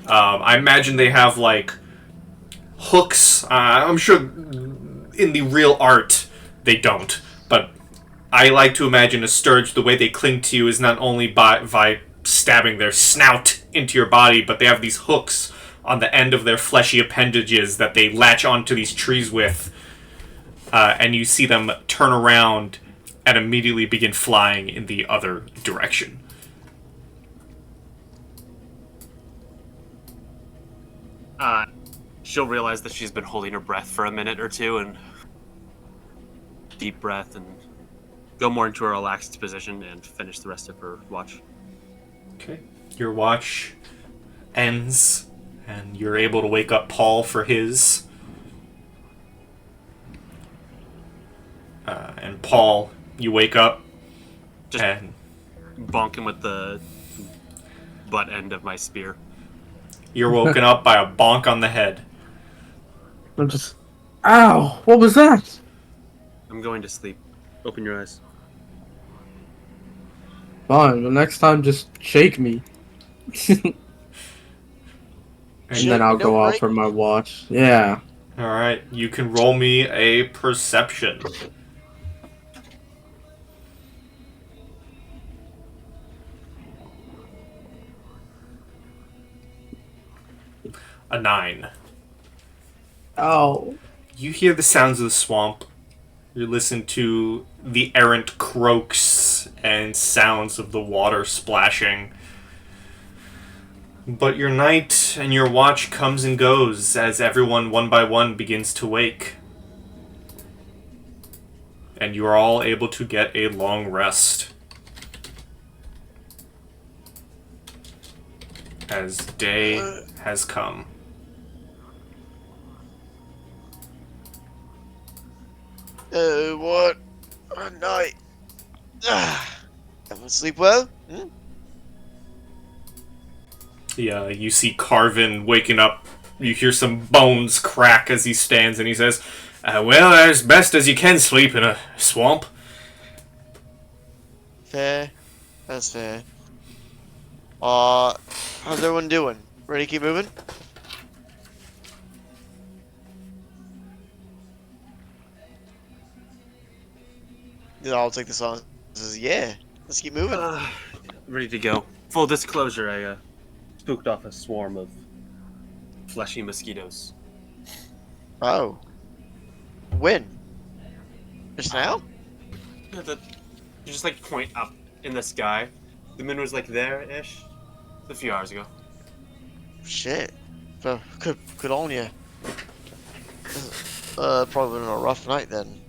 I imagine they have, like, hooks. I'm sure in the real art they don't. But I like to imagine a sturge, the way they cling to you is not only by stabbing their snout into your body, but they have these hooks on the end of their fleshy appendages that they latch onto these trees with. And you see them turn around and immediately begin flying in the other direction. She'll realize that she's been holding her breath for a minute or two, and deep breath, and go more into a relaxed position and finish the rest of her watch. Okay. Your watch ends, and you're able to wake up Paul for his. And Paul, you wake up, Just and bonk him with the butt end of my spear. you're woken up by a bonk on the head. I'm just... Ow! What was that? I'm going to sleep. Open your eyes. Fine, but next time just shake me. And then I'll go off for my watch. Yeah. Alright, you can roll me a perception. A 9. Oh. You hear the sounds of the swamp. You listen to the errant croaks and sounds of the water splashing. But your night and your watch comes and goes as everyone one by one begins to wake. And you are all able to get a long rest. As day has come. What a night. Everyone sleep well? Hmm? Yeah, you see Carvin waking up. You hear some bones crack as he stands, and he says, well, as best as you can sleep in a swamp. Fair. That's fair. How's everyone doing? Ready to keep moving? Yeah, I'll take this on. Says, yeah, let's keep moving. Ready to go. Full disclosure, I spooked off a swarm of fleshy mosquitoes. Oh. When? Just now? Yeah, you just like point up in the sky. The moon was like there-ish. A few hours ago. Shit. So, good on you. Probably been a rough night then.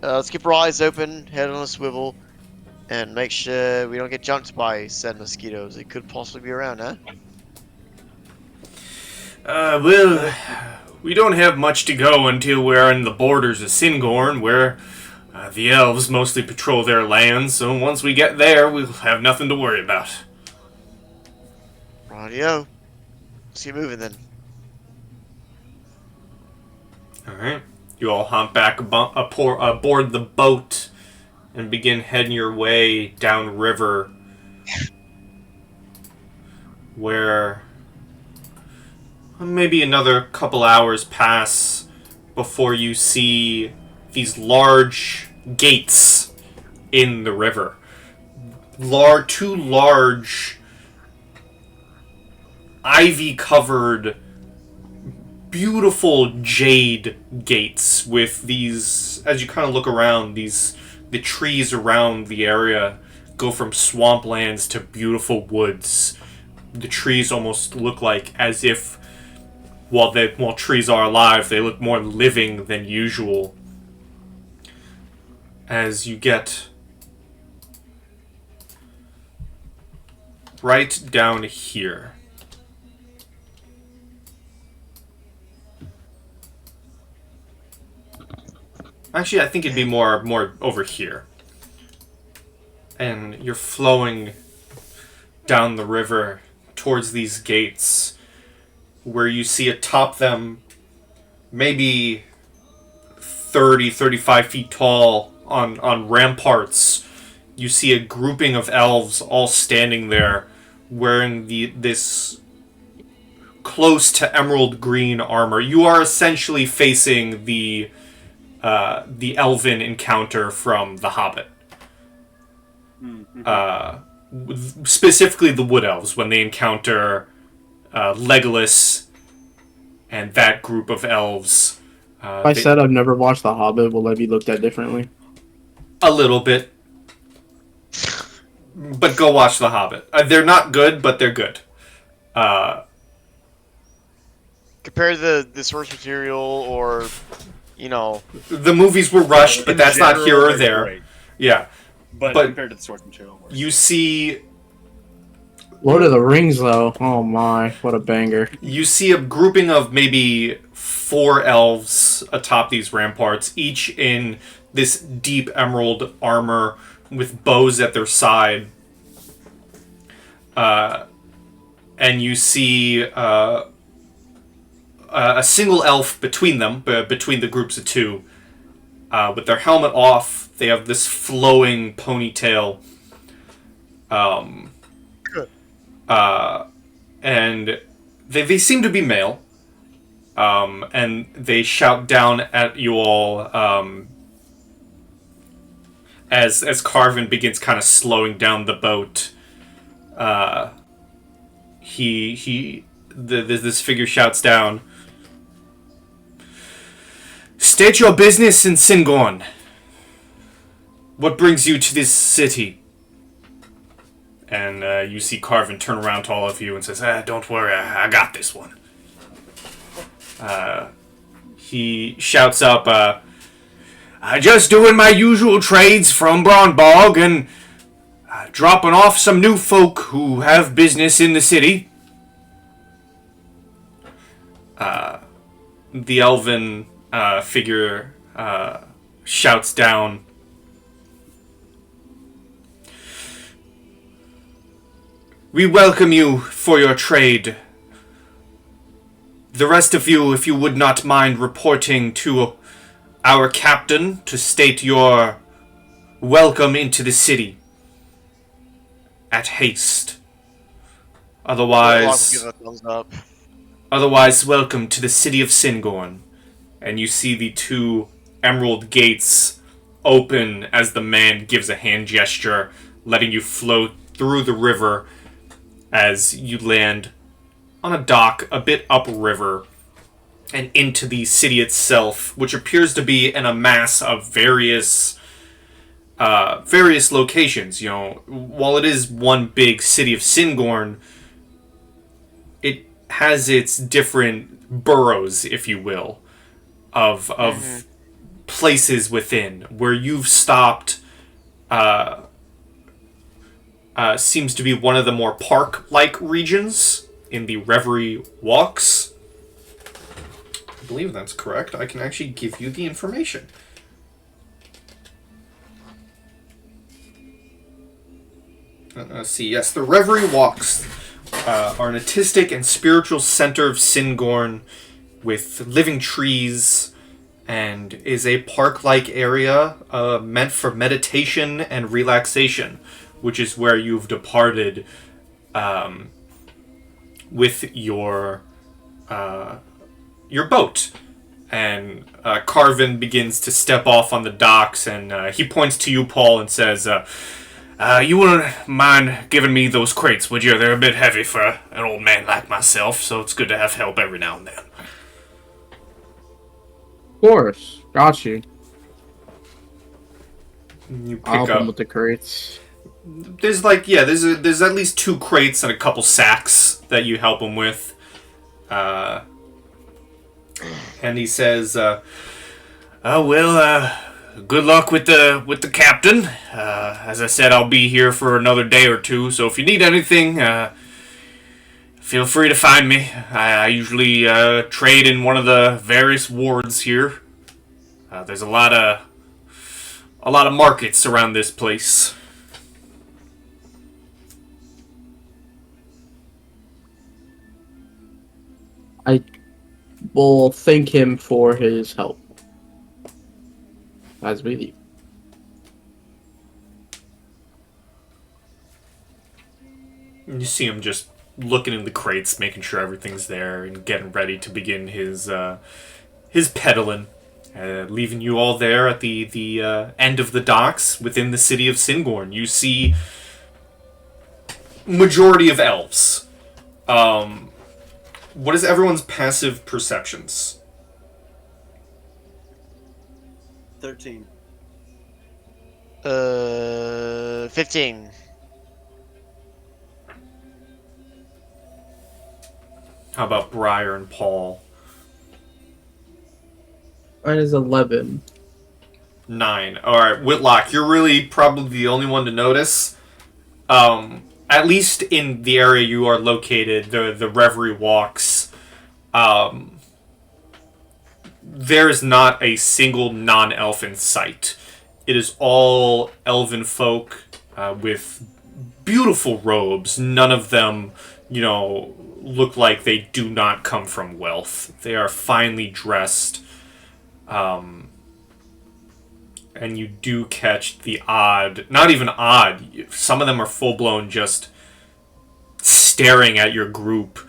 Let's keep our eyes open, head on a swivel, and make sure we don't get jumped by said mosquitoes. They could possibly be around, huh? Well, we don't have much to go until we're in the borders of Syngorn, where the elves mostly patrol their lands, so once we get there, we'll have nothing to worry about. Rightio. Let's keep moving then. Alright. You all hump back aboard the boat and begin heading your way downriver, where maybe another couple hours pass before you see these large gates in the river. Two large, ivy-covered, beautiful jade gates with these, as you kind of look around, the trees around the area go from swamplands to beautiful woods. The trees almost look like as if, while trees are alive, they look more living than usual. As you get right down here. Actually, I think it'd be more over here. And you're flowing down the river towards these gates, where you see atop them, maybe 35 feet tall, on ramparts, you see a grouping of elves all standing there, wearing this close to emerald green armor. You are essentially facing the elven encounter from The Hobbit. Specifically the wood elves, when they encounter Legolas and that group of elves. If I said I've never watched The Hobbit, will I be looked at differently? A little bit. But go watch The Hobbit. They're not good, but they're good. Compared to the source material, or, you know... The movies were rushed, but that's not here or there. Great. Yeah. But compared to the source material, worse. You see... Lord of the Rings, though. Oh my, what a banger. You see a grouping of maybe 4 elves atop these ramparts, each in this deep emerald armor with bows at their side. And you see a single elf between them, between the groups of 2. With their helmet off, they have this flowing ponytail. And They seem to be male. And they shout down at you all as Carvin begins kind of slowing down the boat. This figure shouts down, "State your business in Syngorn. What brings you to this city?" And you see Carvin turn around to all of you and says, "Don't worry, I got this one." He shouts up, "I just doing my usual trades from Braunbog and dropping off some new folk who have business in the city." The elven figure shouts down, "We welcome you for your trade. The rest of you, if you would not mind reporting to our captain to state your welcome into the city at haste. Otherwise, Give a thumbs up. otherwise, welcome to the city of Syngorn." And you see the two emerald gates open as the man gives a hand gesture, letting you float through the river as you land on a dock a bit upriver and into the city itself, which appears to be in a mass of various locations. You know, while it is one big city of Syngorn, it has its different boroughs, if you will, of places within. Where you've stopped seems to be one of the more park-like regions in the Reverie Walks. I believe that's correct. I can actually give you the information. Let's see. Yes, the Reverie Walks are an artistic and spiritual center of Syngorn with living trees and is a park-like area meant for meditation and relaxation, which is where you've departed with your boat. And Carvin begins to step off on the docks, and he points to you, Paul, and says, "You wouldn't mind giving me those crates, would you? They're a bit heavy for an old man like myself, so it's good to have help every now and then." Of course, got you. You pick I'll help him up. with the crates. There's there's at least 2 crates and a couple sacks that you help him with. And he says, good luck with the captain. As I said, I'll be here for another day or two, so if you need anything, feel free to find me. I usually trade in one of the various wards here. There's a lot of markets around this place. I will thank him for his help as we leave. You see him just looking in the crates, making sure everything's there, and getting ready to begin his peddling, leaving you all there at the end of the docks within the city of Syngorn. You see majority of elves. What is everyone's passive perceptions? 13. 15. How about Briar and Paul? Mine is 11. 9. Alright, Whitlock, you're really probably the only one to notice. At least in the area you are located, the Reverie Walks, there is not a single non-elf in sight. It is all elven folk with beautiful robes. None of them, look like they do not come from wealth. They are finely dressed. And you do catch the odd, not even odd, some of them are full-blown just staring at your group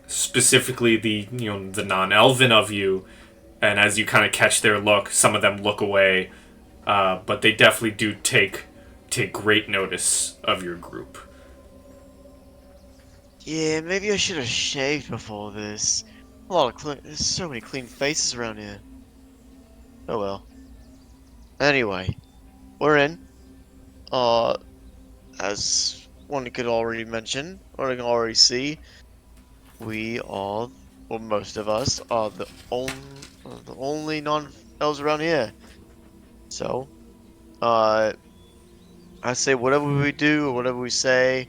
specifically the non-elven of you, and as you kind of catch their look, some of them look away, but they definitely do take great notice of your group. Yeah, maybe I should have shaved before this. A lot of there's so many clean faces around here. Oh well. Anyway, we're in. As one could already mention, or can already see, we are, or most of us, are the only non-elves around here. So, I say whatever we do or whatever we say,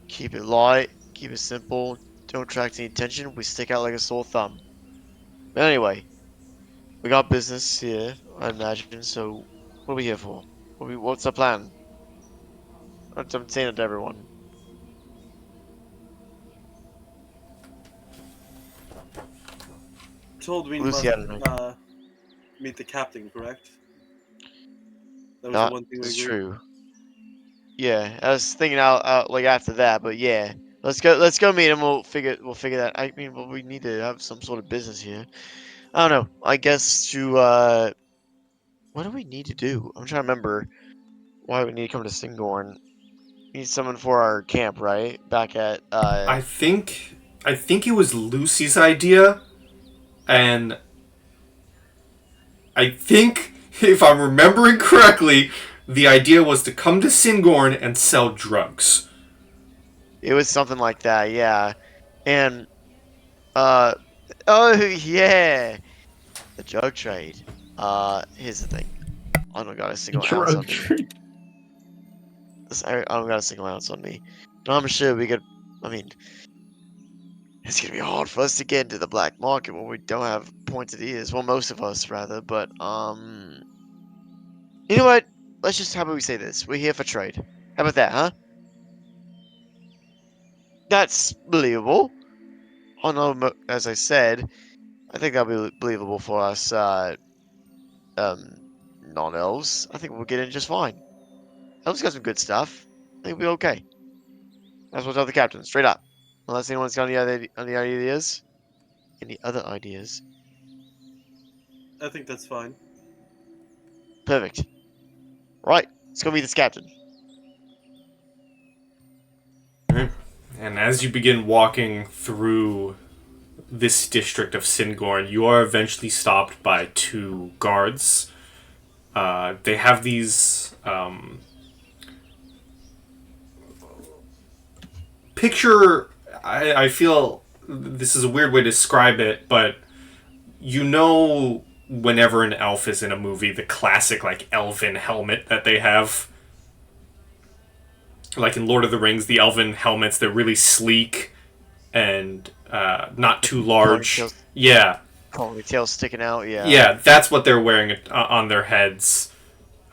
keep it light, keep it simple, don't attract any attention. We stick out like a sore thumb. But anyway, we got business here, I imagine. So, what are we here for? What's our plan? I'm saying it to everyone. Told we Lucy, must I don't know. meet the captain, correct? That was the That one thing we is agreed. true. Yeah, I was thinking out like after that, but yeah, let's go meet him. We'll figure that. I mean, well, we need to have some sort of business here. I don't know. I guess to what do we need to do? I'm trying to remember why we need to come to Syngorn. We need someone for our camp, right? Back at I think it was Lucy's idea, and I think, if I'm remembering correctly, the idea was to come to Syngorn and sell drugs. it was something like that, yeah. And uh oh yeah, the drug trade. Here's the thing. I don't got a single ounce Drug on me. trade. I don't got a single ounce on me. But I'm sure we could. I mean, it's gonna be hard for us to get into the black market when we don't have pointed ears. Well, most of us rather. But you know what? Let's just how about we say this? We're here for trade. How about that, huh? That's believable. Oh no, as I said, I think that'll be believable for us. Um, non-elves. I think we'll get in just fine. Elves got some good stuff. I think we'll be okay. That's what I tell the captain, straight up. Unless anyone's got any ideas. Any other ideas? I think that's fine. Perfect. Right, let's go meet this captain. And as you begin walking through this district of Syngorn, you are eventually stopped by two guards. They have these picture. I feel this is a weird way to describe it, but whenever an elf is in a movie, the classic like elven helmet that they have. Like in Lord of the Rings, the elven helmets, they're really sleek and not too large. Ponytails, Yeah, ponytails sticking out, yeah. yeah, that's what they're wearing on their heads.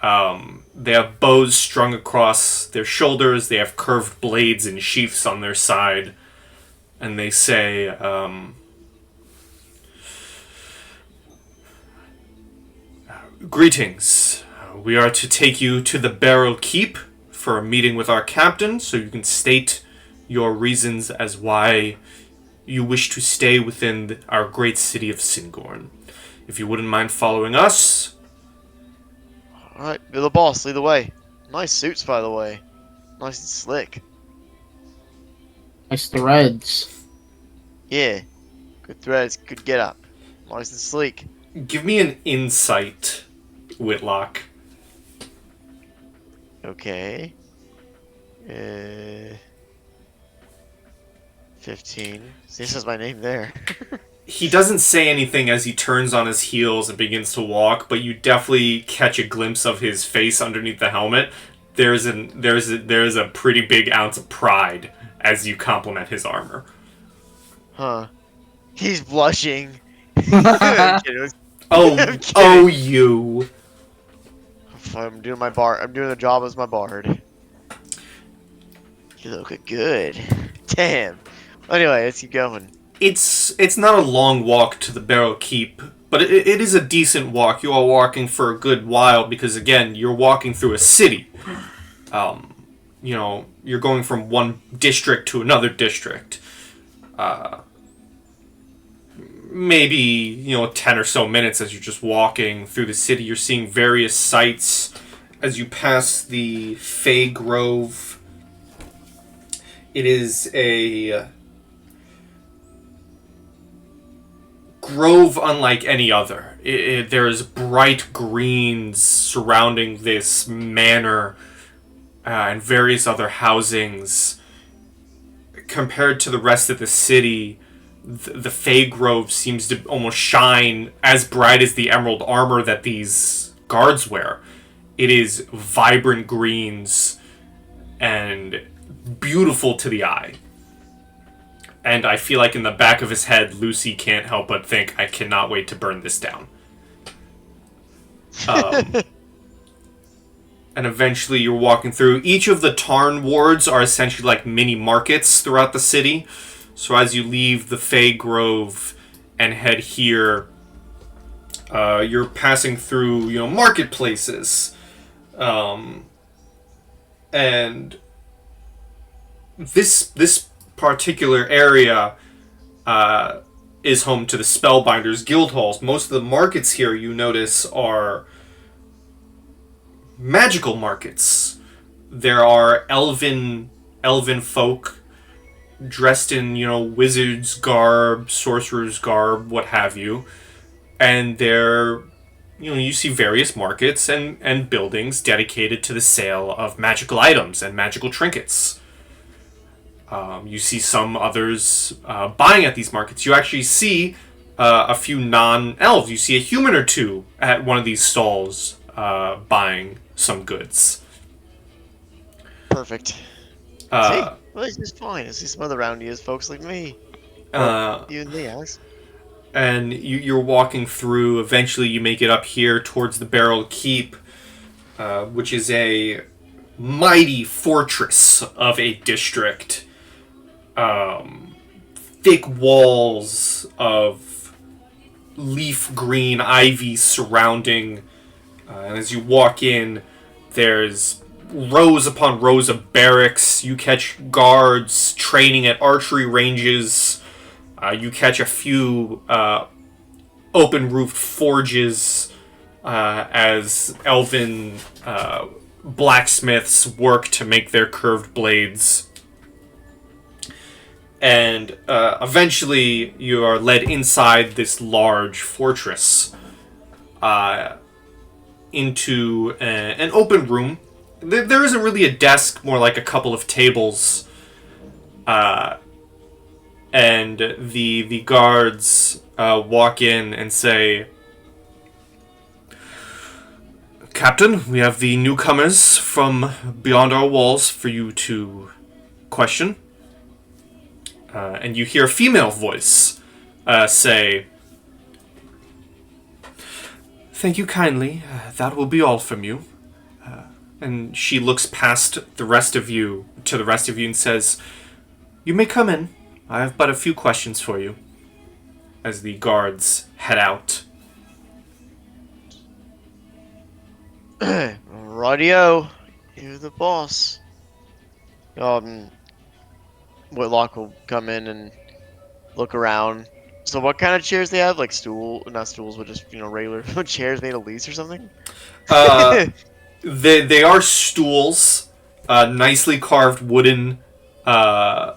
They have bows strung across their shoulders. They have curved blades and sheaths on their side. And they say, "Greetings. We are to take you to the Barrel Keep for a meeting with our captain, so you can state your reasons as why you wish to stay within our great city of Syngorn. If you wouldn't mind following us." Alright, you're the boss, lead the way. Nice suits, by the way. Nice and slick. Nice threads. Yeah. Good threads, good get up. Nice and sleek. Give me an insight, Whitlock. Okay. 15. See, this is my name there. He doesn't say anything as he turns on his heels and begins to walk, but you definitely catch a glimpse of his face underneath the helmet. There's a pretty big ounce of pride as you compliment his armor. Huh. He's blushing. I'm kidding. Oh, I'm kidding. oh, you. I'm doing my bar. I'm doing the job as my bard. You look good. Damn. Anyway, let's keep going. It's not a long walk to the Barrel Keep, but it is a decent walk. You are walking for a good while because, again, you're walking through a city. You're going from one district to another district. uh, maybe 10 or so minutes as you're just walking through the city. You're seeing various sights as you pass the Fey Grove. It is a grove unlike any other. There's bright greens surrounding this manor and various other housings. Compared to the rest of the city, the Fey Grove seems to almost shine as bright as the emerald armor that these guards wear. It is vibrant greens and beautiful to the eye. And I feel like in the back of his head, Lucy can't help but think, I cannot wait to burn this down. And eventually you're walking through. Each of the Tarn wards are essentially like mini markets throughout the city. So as you leave the Fey Grove and head here, you're passing through, marketplaces. And this particular area is home to the Spellbinders Guild Halls. Most of the markets here, you notice, are magical markets. There are elven folk dressed in, wizard's garb, sorcerer's garb, what have you. And you see various markets and buildings dedicated to the sale of magical items and magical trinkets. You see some others buying at these markets. You actually see a few non-elves. You see a human or two at one of these stalls buying some goods. Perfect. Well, it's just fine. I see some other round-ears folks like me. You and me, Alex. And you're walking through. Eventually, you make it up here towards the Barrel Keep, which is a mighty fortress of a district. Thick walls of leaf green ivy surrounding. And as you walk in, there's rows upon rows of barracks. You catch guards training at archery ranges. You catch a few open-roofed forges as elven blacksmiths work to make their curved blades. And eventually you are led inside this large fortress into an open room. There isn't really a desk, more like a couple of tables. And the guards walk in and say, Captain, we have the newcomers from beyond our walls for you to question. And you hear a female voice say, Thank you kindly. That will be all from you. And she looks past the rest of you to the rest of you and says, You may come in. I have but a few questions for you. As the guards head out. Radio, you're the boss. Whitlock will come in and look around. So what kind of chairs they have? Like not stools, but just, regular chairs made of leaves or something? They are stools, nicely carved wooden, more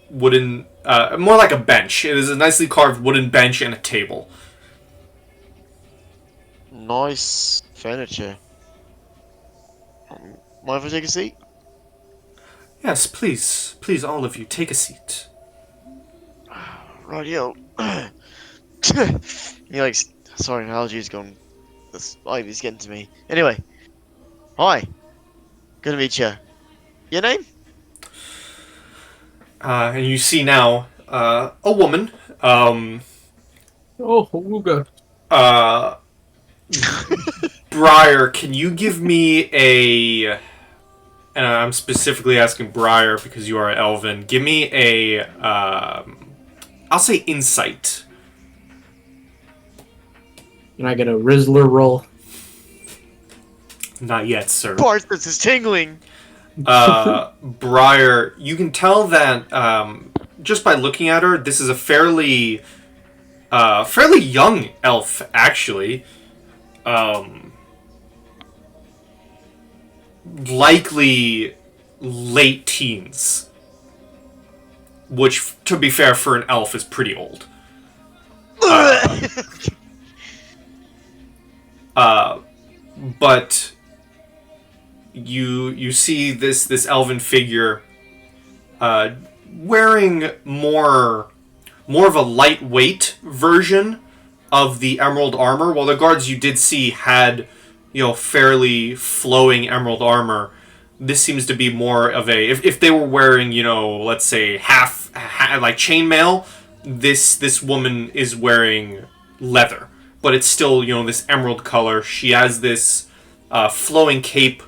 like a bench. It is a nicely carved wooden bench and a table. Nice furniture. Mind if I take a seat? Yes, please. Please, all of you, take a seat. Radio. Sorry, allergies going. This ivy's getting to me. Anyway. Hi. Good to meet you. Your name? And you see now, a woman, Oh, Ooga. Briar, can you give me and I'm specifically asking Briar because you are Elven, give me I'll say insight. Can I get a Rizzler roll? Not yet, sir. Bart, this is tingling. Briar, you can tell that just by looking at her, this is a fairly young elf, actually. Likely late teens, which, to be fair, for an elf is pretty old. But you see this elven figure wearing more of a lightweight version of the emerald armor. While the guards you did see had, fairly flowing emerald armor, this seems to be more of a, if they were wearing, let's say half like chainmail, this woman is wearing leather, but it's still, this emerald color. She has this flowing cape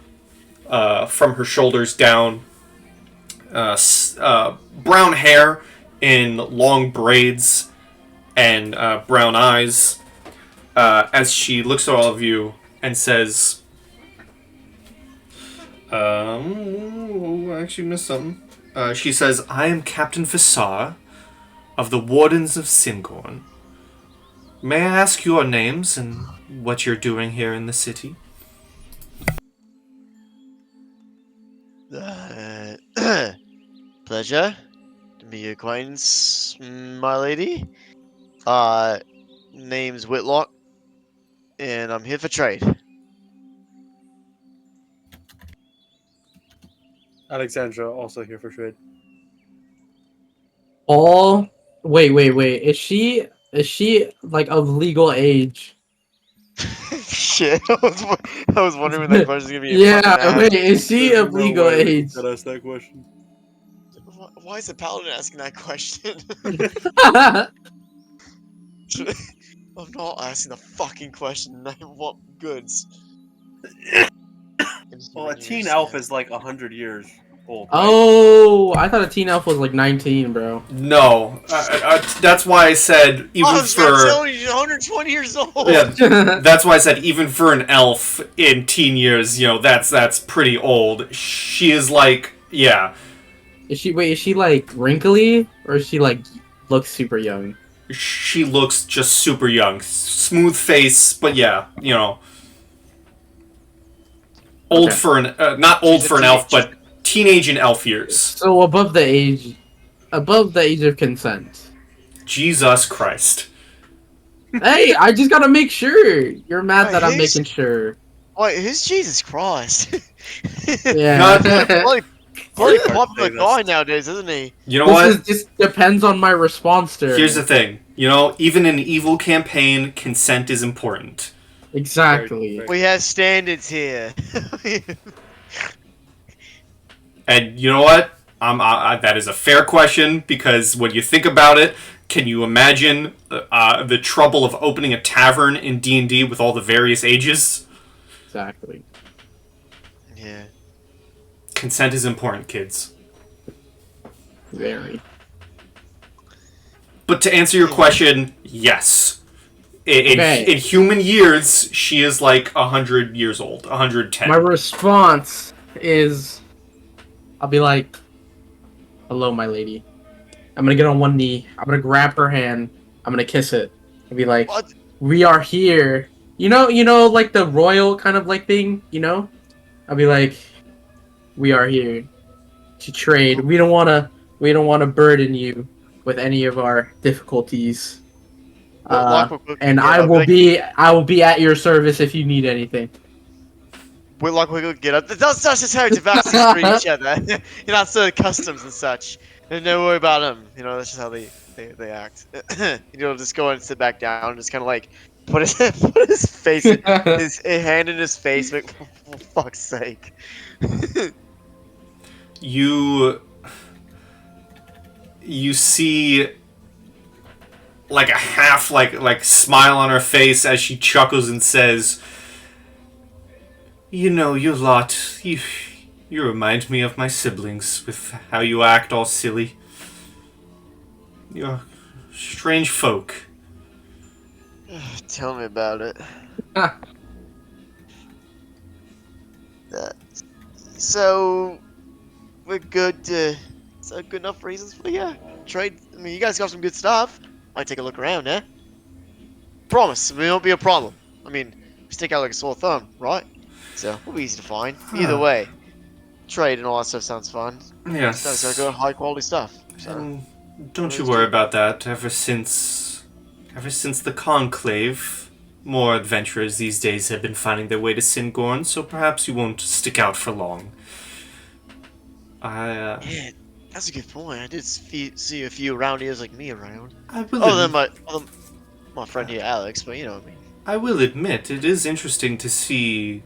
from her shoulders down, brown hair in long braids, and brown eyes, as she looks at all of you and says, I actually missed something. She says, I am Captain Visar of the Wardens of Syngorn. May I ask your names and what you're doing here in the city? Pleasure to meet your acquaintance, my lady. Name's Whitlock, and I'm here for trade. Alexandra also here for trade. All wait. Is she like of legal age? Shit, I was wondering when that question's gonna be Yeah, fucking asked. wait, is she There's of no legal way age? that asked that question. Why is the paladin asking that question? I'm not asking the fucking question. I want goods. Well, a teen elf is like 100 years old. Right? Oh, I thought a teen elf was like 19, bro. No, that's why I said even I was for telling you, 120 years old. yeah, that's why I said even for an elf in teen years, that's pretty old. She is like, yeah, Is she like wrinkly or is she like looks super young? she looks just super young, smooth face, but yeah, old Okay. for an not old She's a for an elf, but teenage in elf years. So above the age of consent. Jesus Christ. Hey, I just gotta make sure. You're mad Wait, that I'm who's- making sure. Wait, who's Jesus Christ? Yeah. Bloody Sorry, popular say guy this. nowadays, isn't he? You know what? This just depends on my response to her. Here's the thing. Even in an evil campaign, consent is important. Exactly. Very- We have standards here. And you know what? That is a fair question, because when you think about it, can you imagine the trouble of opening a tavern in D&D with all the various ages? Exactly. Yeah. Consent is important, kids. Very. But to answer your question, yes. Okay. In human years, she is like 100 years old, 110. My response is, I'll be like, "Hello, my lady." I'm gonna get on one knee. I'm gonna grab her hand. I'm gonna kiss it. I'll be like, What? "We are here." You know, like the royal kind of like thing. I'll be like, "We are here to trade. We don't wanna burden you with any of our difficulties." And I will be at your service if you need anything. We're gonna get up. That's just how Devastis treat each other. That's the customs and such. And don't worry about them. That's just how they act. Just go and sit back down and just kind of like put his face, his hand in his face. Like, for fuck's sake. You see like a half like smile on her face as she chuckles and says, you lot, you remind me of my siblings with how you act all silly. You're strange folk. Tell me about it. So we're good. Is that good enough reasons for you? trade. I mean, you guys got some good stuff. Might take a look around, eh? Promise, I mean, it won't be a problem. I mean, we stick out like a sore thumb, right? So, it'll be easy to find. Either way, trade and all that stuff sounds fun. It's nice to Yes. go high quality stuff. So, And don't you Let's worry do it. about that. Ever since the conclave, more adventurers these days have been finding their way to Syngorn, so perhaps you won't stick out for long. yeah, that's a good point. I did see a few round ears like me around. I will Other than my friend here, Alex, but you know what I mean. I will admit, it is interesting to see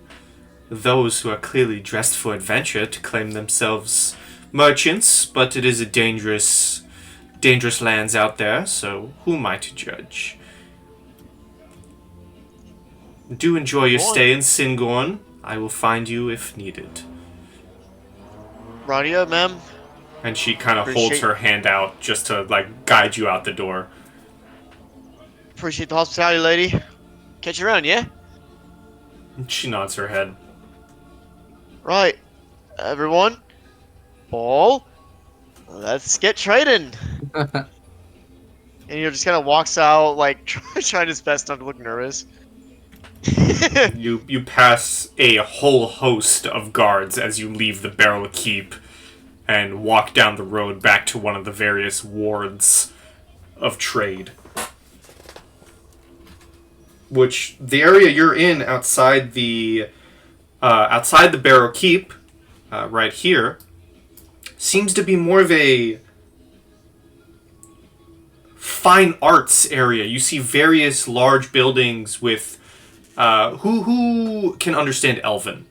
those who are clearly dressed for adventure to claim themselves merchants, but it is a dangerous lands out there, so who am I to judge? Do enjoy your stay in Syngorn. I will find you if needed. Radio, ma'am. And she kind of holds Appreciate- her hand out just to, like, guide you out the door. Appreciate the hospitality, lady. Catch you around, yeah? She nods her head. Right. Everyone. Paul. Let's get trading. And he just kind of walks out, like, trying his best not to look nervous. You pass a whole host of guards as you leave the Barrel Keep and walk down the road back to one of the various wards of trade. Which the area you're in outside the Barrow Keep, right here, seems to be more of a fine arts area. You see various large buildings with who can understand Elven?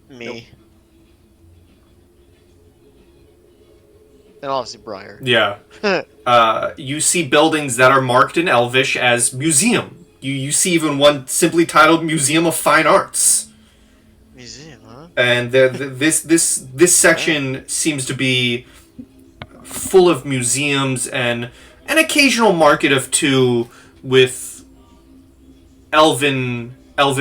Me. And obviously Briar. Yeah. You see buildings that are marked in Elvish as museum. You see even one simply titled Museum of Fine Arts. Museum, huh? And this section seems to be full of museums and an occasional market of two with elven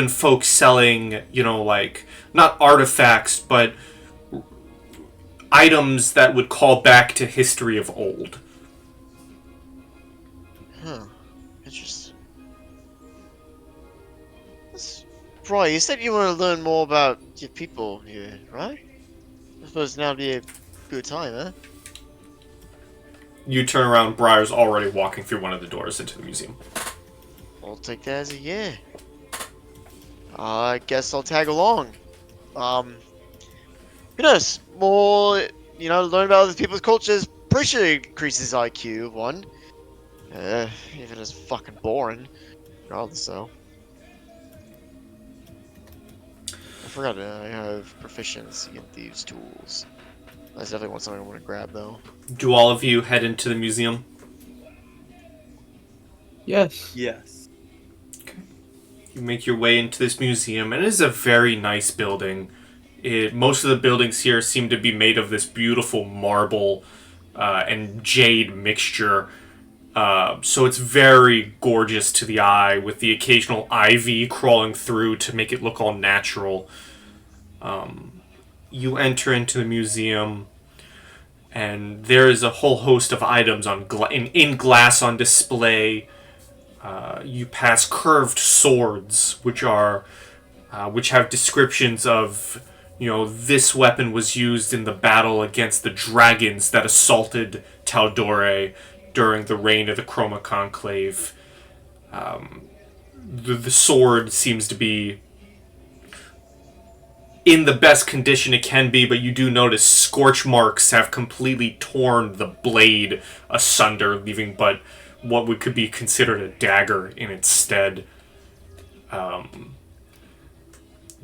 folk selling, like not artifacts but items that would call back to history of old. Huh. Interesting. Briar, you said you want to learn more about your people here, right? I suppose now would be a good time, huh? You turn around, Briar's already walking through one of the doors into the museum. I'll take that as a yeah. I guess I'll tag along. Who knows? More, learn about other people's cultures. Pretty sure it increases IQ, one. Even it's fucking boring. Regardless, though. I forgot I have proficiency in these tools. That's definitely something I want to grab, though. Do all of you head into the museum? Yes. Yes. You make your way into this museum, and it is a very nice building. Most of the buildings here seem to be made of this beautiful marble and jade mixture. So it's very gorgeous to the eye, with the occasional ivy crawling through to make it look all natural. You enter into the museum, and there is a whole host of items in glass on display. You pass curved swords, which have descriptions of, this weapon was used in the battle against the dragons that assaulted Taldore during the reign of the Chroma Conclave. The sword seems to be in the best condition it can be, but you do notice scorch marks have completely torn the blade asunder, leaving but what could be considered a dagger in its stead.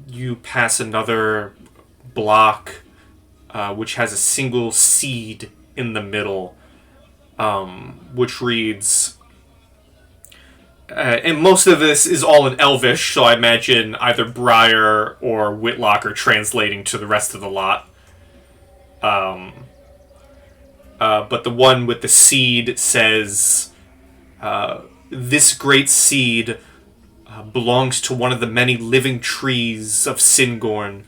You pass another block, which has a single seed in the middle, which reads... and most of this is all in Elvish, so I imagine either Briar or Whitlock are translating to the rest of the lot. But the one with the seed says, this great seed belongs to one of the many living trees of Syngorn.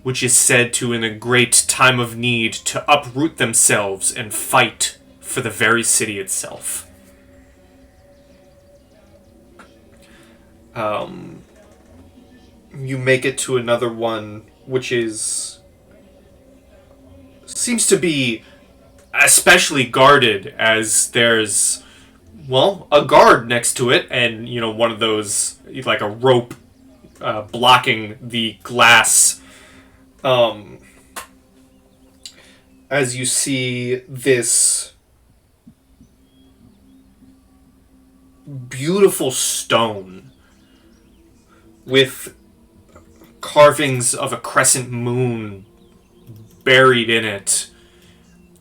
which is said to, in a great time of need, to uproot themselves and fight for the very city itself. You make it to another one, which seems to be especially guarded, as there's, well, a guard next to it, and, one of those, like a rope blocking the glass. As you see this beautiful stone with carvings of a crescent moon buried in it,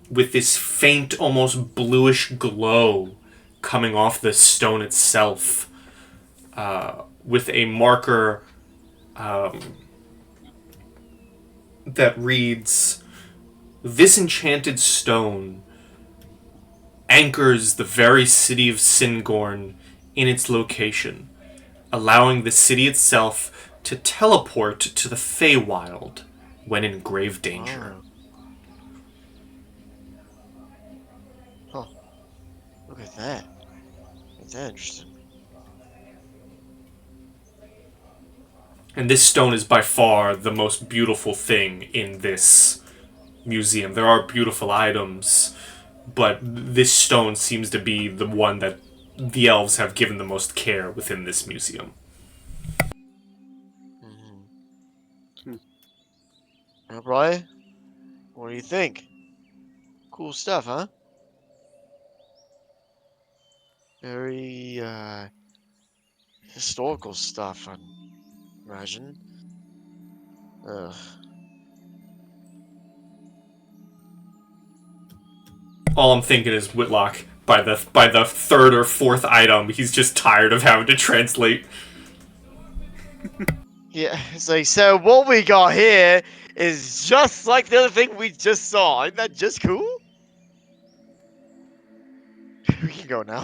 with this faint, almost bluish glow coming off the stone itself, with a marker that reads, "This enchanted stone anchors the very city of Syngorn in its location, allowing the city itself to teleport to the Feywild when in grave danger." Huh. Look at that. That's interesting. And this stone is by far the most beautiful thing in this museum. There are beautiful items, but this stone seems to be the one that the elves have given the most care within this museum. Well, Brian, what do you think? Cool stuff, huh? Very, historical stuff, I imagine. Ugh. All I'm thinking is Whitlock. By the third or fourth item, he's just tired of having to translate. Yeah, it's like, so what we got here is just like the other thing we just saw. Isn't that just cool? We can go now.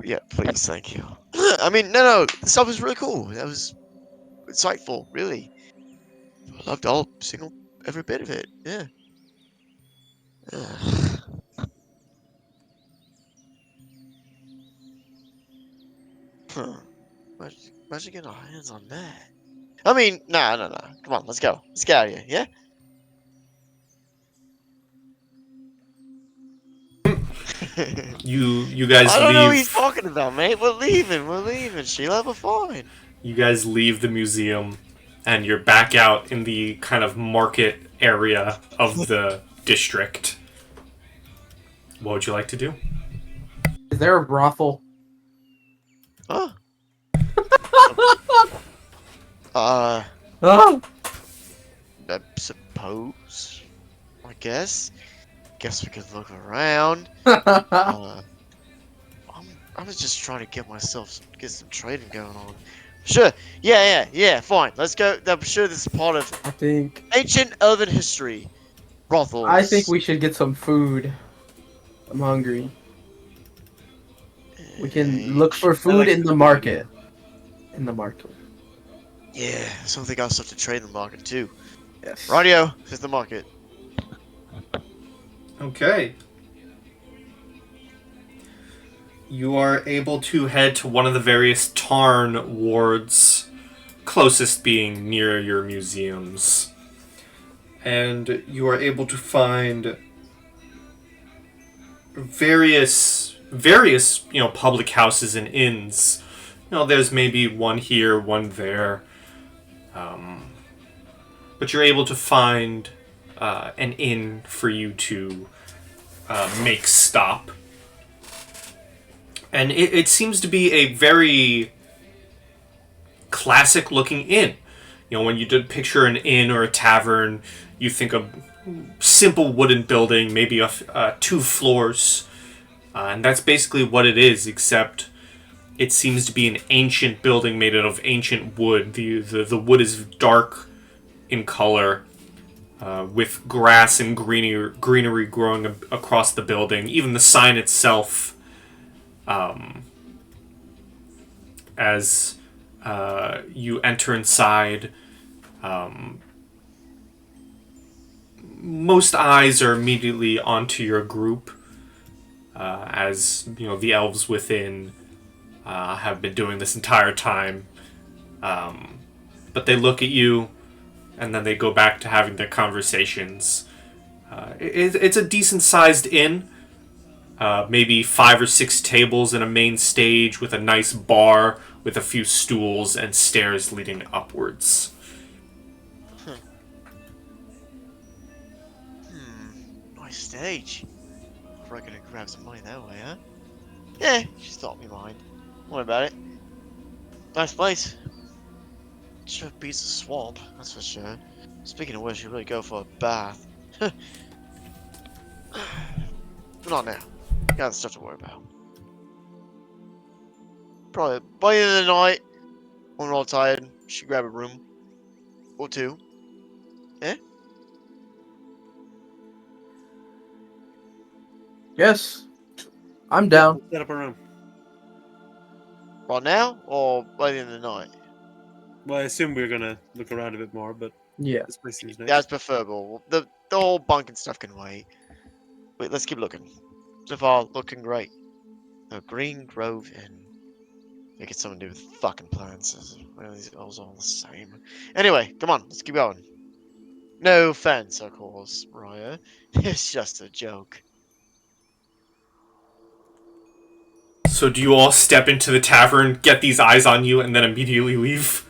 Yeah, please, thank you. I mean, no, the stuff was really cool. That was insightful, really. I loved every bit of it. Yeah. Huh. Imagine getting our hands on that. I mean, no. Come on, let's go. Let's get out of here, yeah? You guys I don't know what he's leave. talking about, mate. We're leaving. Sheila, we're fine. You guys leave the museum, and you're back out in the kind of market area of the district. What would you like to do? Is there a brothel? Huh? Oh! I suppose. I guess. Guess we could look around. I'm just trying to get some trading going on. Sure. Yeah. Fine. Let's go. I'm sure this is part of I think ancient elven history. Brothels. I think we should get some food. I'm hungry. We can look for food in the market. In the market. Yeah, something got stuff to trade in the market too. Yes. Radio, here's the market. Okay. You are able to head to one of the various tarn wards, closest being near your museums. And you are able to find various public houses and inns. There's maybe one here, one there. But you're able to find an inn for you to make stop. And it seems to be a very classic-looking inn. When you did picture an inn or a tavern, you think of simple wooden building, maybe 2 floors. And that's basically what it is, except it seems to be an ancient building made out of ancient wood. The wood is dark in color, with grass and greenery growing across the building. Even the sign itself, as you enter inside, Um, most eyes are immediately onto your group, as you know the elves within have been doing this entire time. But they look at you, and then they go back to having their conversations. It's a decent-sized inn. Maybe 5 or 6 tables and a main stage with a nice bar with a few stools and stairs leading upwards. Nice stage. I reckon I could grab some money that way, huh? Yeah, just thought me mind. Don't worry about it. Nice place. Sure beats a swamp, that's for sure. Speaking of which, you really go for a bath. But not now. Got other stuff to worry about. Probably by the end of the night, when we're all tired, should grab a room or two. Eh? Yes, I'm down. Set up a room. Right now, or by the end of the night? Well, I assume we're gonna look around a bit more, but Yeah. this place seems nice. That's preferable. The whole bunk and stuff can wait. Wait, let's keep looking. So far, looking great. The Green Grove Inn. Think it's something to do with fucking plants. Well, these elves are all the same. Anyway, come on, let's keep going. No offense, of course, Raya. It's just a joke. So do you all step into the tavern, get these eyes on you, and then immediately leave?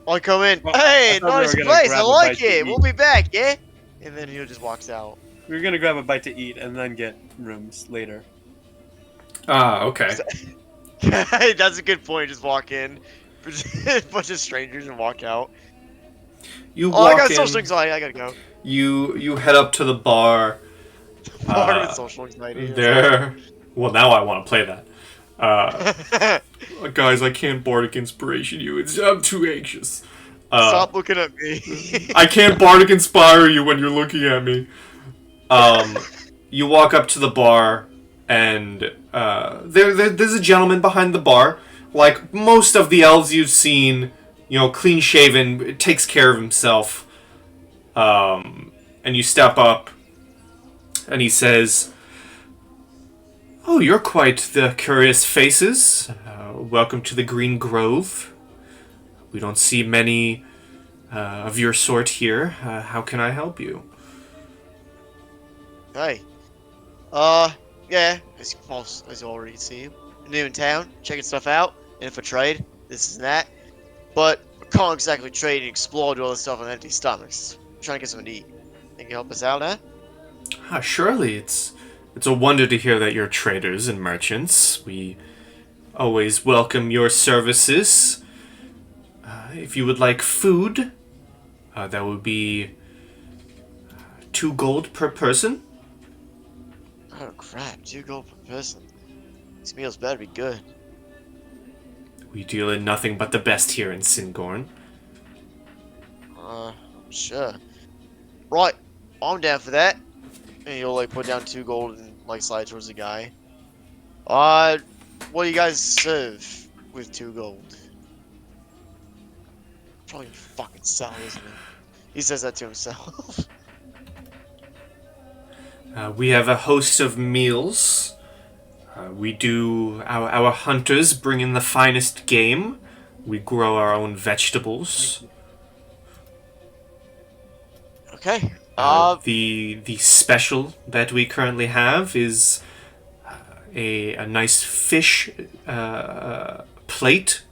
I come in. Well, Hey, I thought we nice were gonna place. I grab a like bite to it. We'll eat. be back, yeah? And then he just walks out. We were gonna grab a bite to eat and then get rooms later. Ah, okay. That's a good point. Just walk in, bunch of strangers, and walk out. You Oh, I walk got in. social anxiety. I gotta go. You head up to the bar. Part of it's social anxiety. There. Well, now I want to play that. Guys, I can't bardic inspiration you. I'm too anxious. Stop looking at me. I can't bardic inspire you when you're looking at me. You walk up to the bar, and there's a gentleman behind the bar. Like most of the elves you've seen, you know, clean shaven, takes care of himself. And you step up, and he says, "Oh, you're quite the curious faces. Welcome to the Green Grove. We don't see many of your sort here. How can I help you?" Hey. Yeah. As you already see, new in town, checking stuff out, in for trade, this and that. But we can't exactly trade and explore all this stuff on empty stomachs. Trying to get something to eat. Think you help us out, huh? Surely, it's a wonder to hear that you're traders and merchants. We always welcome your services. If you would like food, that would be 2 gold per person. Oh crap, 2 gold per person. These meals better be good. We deal in nothing but the best here in Syngorn. Sure. Right, I'm down for that. And you'll like put down 2 gold and like slide towards the guy. What do you guys serve with 2 gold? Probably fucking sell, isn't it? He says that to himself. We have a host of meals. We do our hunters bring in the finest game. We grow our own vegetables. Okay. The special that we currently have is a nice fish plate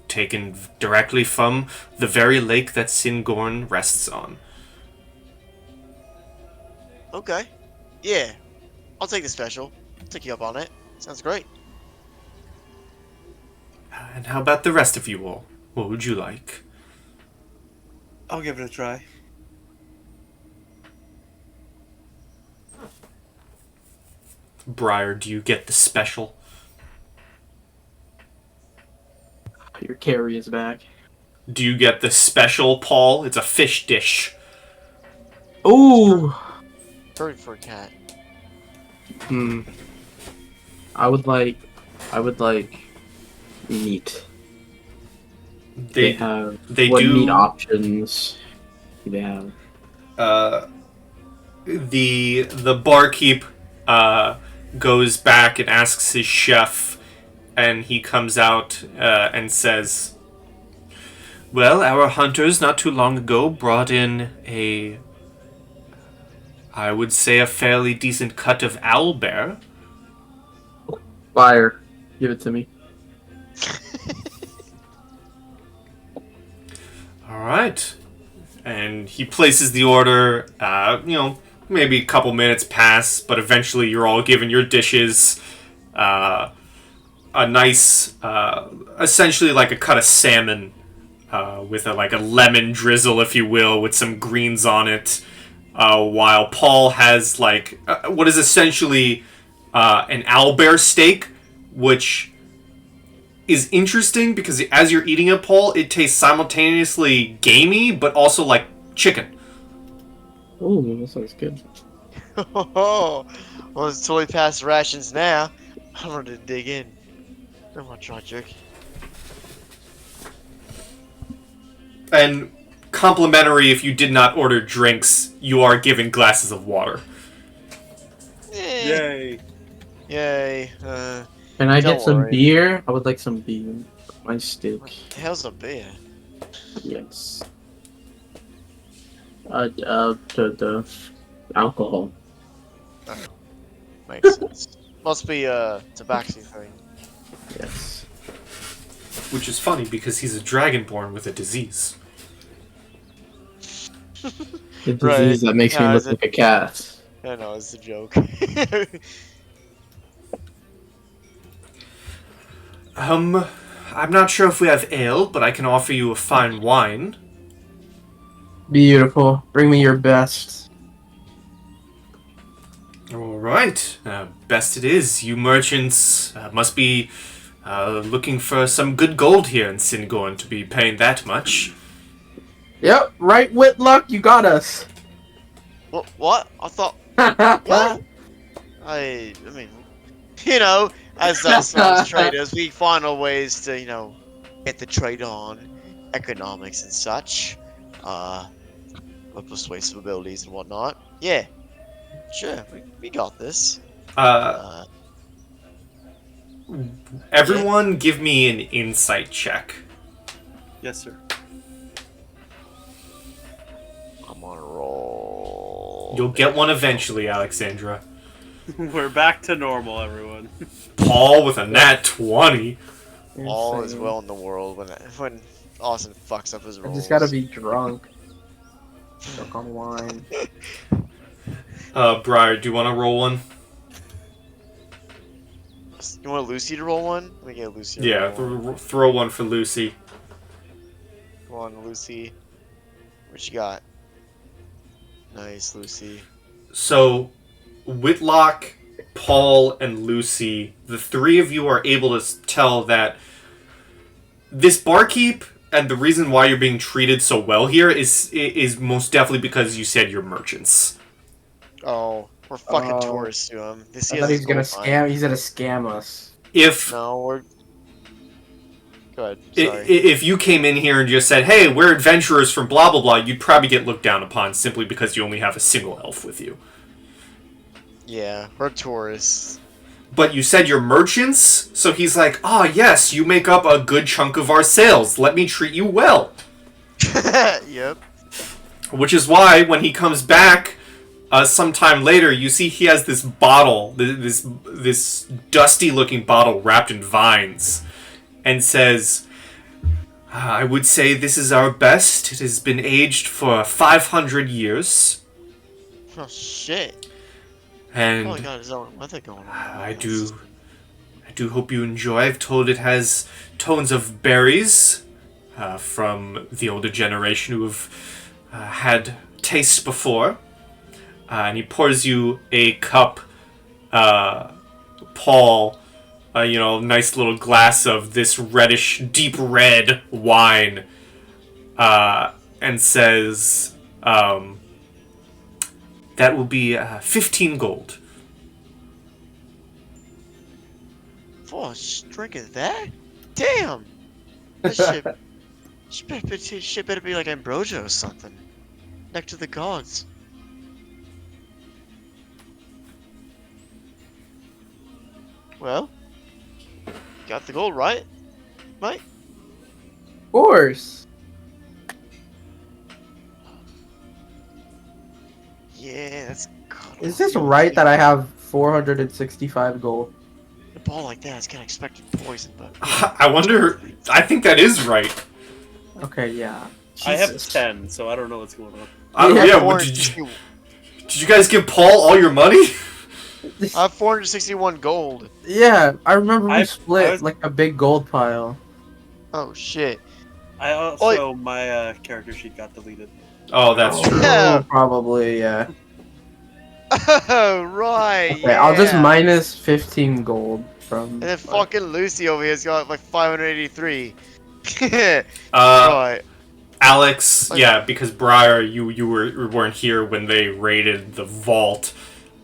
taken directly from the very lake that Syngorn rests on. Okay. Yeah. I'll take the special. I'll take you up on it. Sounds great. And how about the rest of you all? What would you like? I'll give it a try. Briar, do you get the special? Your carry is back. Do you get the special, Paul? It's a fish dish. Ooh. Perfect for a cat. I would like meat. They have they what meat do. options? Do they have? The barkeep goes back and asks his chef, and he comes out and says, "Well, our hunters not too long ago brought in I would say, a fairly decent cut of owlbear." Fire. Give it to me. All right. And he places the order. Maybe a couple minutes pass, but eventually you're all given your dishes. A nice, essentially like a cut of salmon with a lemon drizzle, if you will, with some greens on it. While Paul has what is essentially an owlbear steak, which is interesting because as you're eating it, Paul, it tastes simultaneously gamey but also like chicken. Oh, that sounds good. Oh, well, it's totally past rations now. I'm gonna dig in. I'm gonna try jerky. And complimentary, if you did not order drinks, you are given glasses of water. Yay! Yay! Can I Don't get some worry. beer? I would like some beer. My steak. What the hell's a beer? Yes. The alcohol. Makes sense. Must be a tobacco thing. Yes. Which is funny because he's a dragonborn with a disease. The Right. disease that makes me Yeah, look is it- like a cat. I know, it's a joke. I'm not sure if we have ale, but I can offer you a fine wine. Beautiful. Bring me your best. All right, best it is. You merchants must be looking for some good gold here in Syngorn to be paying that much. Yep, right, Whitlock, you got us. What? I thought. What? I mean, as us as traders, we find our ways to, get the trade on, economics and such, our persuasive abilities and whatnot. Yeah, sure, we got this. Everyone, give me an insight check. Yes, sir. I'm on a roll. You'll get one eventually, Alexandra. We're back to normal, everyone. Paul with a nat 20. All is well in the world when Austin fucks up his I rolls. just gotta be drunk. Drunk on wine. Briar, do you want to roll one? You want Lucy to roll one? Let me get Lucy. To Yeah, roll one. throw one for Lucy. Come on, Lucy. What you got? Nice, Lucy. So, Whitlock, Paul, and Lucy, the three of you are able to tell that this barkeep and the reason why you're being treated so well here is most definitely because you said you're merchants. Oh, we're fucking Oh. tourists to him. I thought he was gonna scam. He's gonna scam us. If No, we're. Go ahead. I- Sorry. if you came in here and just said, "Hey, we're adventurers from blah blah blah," you'd probably get looked down upon simply because you only have a single elf with you. Yeah, we're tourists. But you said you're merchants, so he's like, "Ah, yes, you make up a good chunk of our sales. Let me treat you well." Yep. Which is why when he comes back sometime later, you see he has this bottle, this dusty-looking bottle wrapped in vines, and says, "I would say this is our best. It has been aged for 500 years, Oh shit. and Oh my god, is that weather going on? I do hope you enjoy. I've told it has tones of berries from the older generation who have had tastes before." And he pours you a cup, Paul, nice little glass of this reddish, deep red wine, and says, "That will be 15 gold." For a drink of that? Damn! This shit Shit better be like Ambrosia or something. Next to the gods. Well, got the gold right, mate? Of course. Yeah, that's God. Is this right that I have 465 gold? A ball like that is kind of expected poison, but I wonder. I think that is right. Okay, yeah. I have Jesus. 10, so I don't know what's going on. Yeah. Four- Did you guys give Paul all your money? I have 461 gold. Yeah, I remember we I split was- like a big gold pile. Oh shit. I also my character sheet got deleted. Oh, that's true. Yeah. Oh, probably, yeah. Oh right. Okay, I'll just yeah. minus 15 gold from. And then fucking Lucy over here's got like 583. Right. Alex, yeah, because Briar, you weren't here when they raided the vault.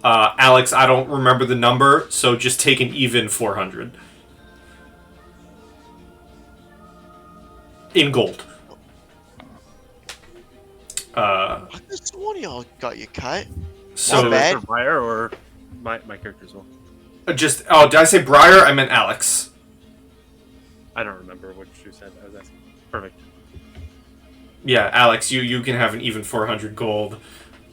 Alex, I don't remember the number, so just take an even 400 in gold. I just one of y'all got your cut. So Not bad. For Briar or my character as well. did I say Briar? I meant Alex. I don't remember what you said. I was asking. Perfect. Yeah, Alex, you can have an even 400 gold.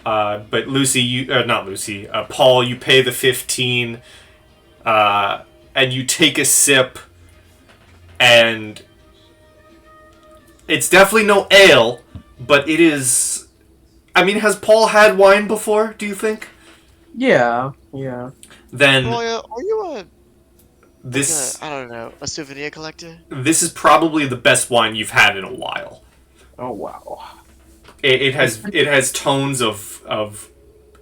But Lucy, not Lucy, Paul, you pay the 15, and you take a sip, and it's definitely no ale, but it is. I mean, has Paul had wine before? Do you think? Yeah, yeah. Then Roya, are you this I don't know, a souvenir collector? this is probably the best wine you've had in a while. Oh, wow. It has tones of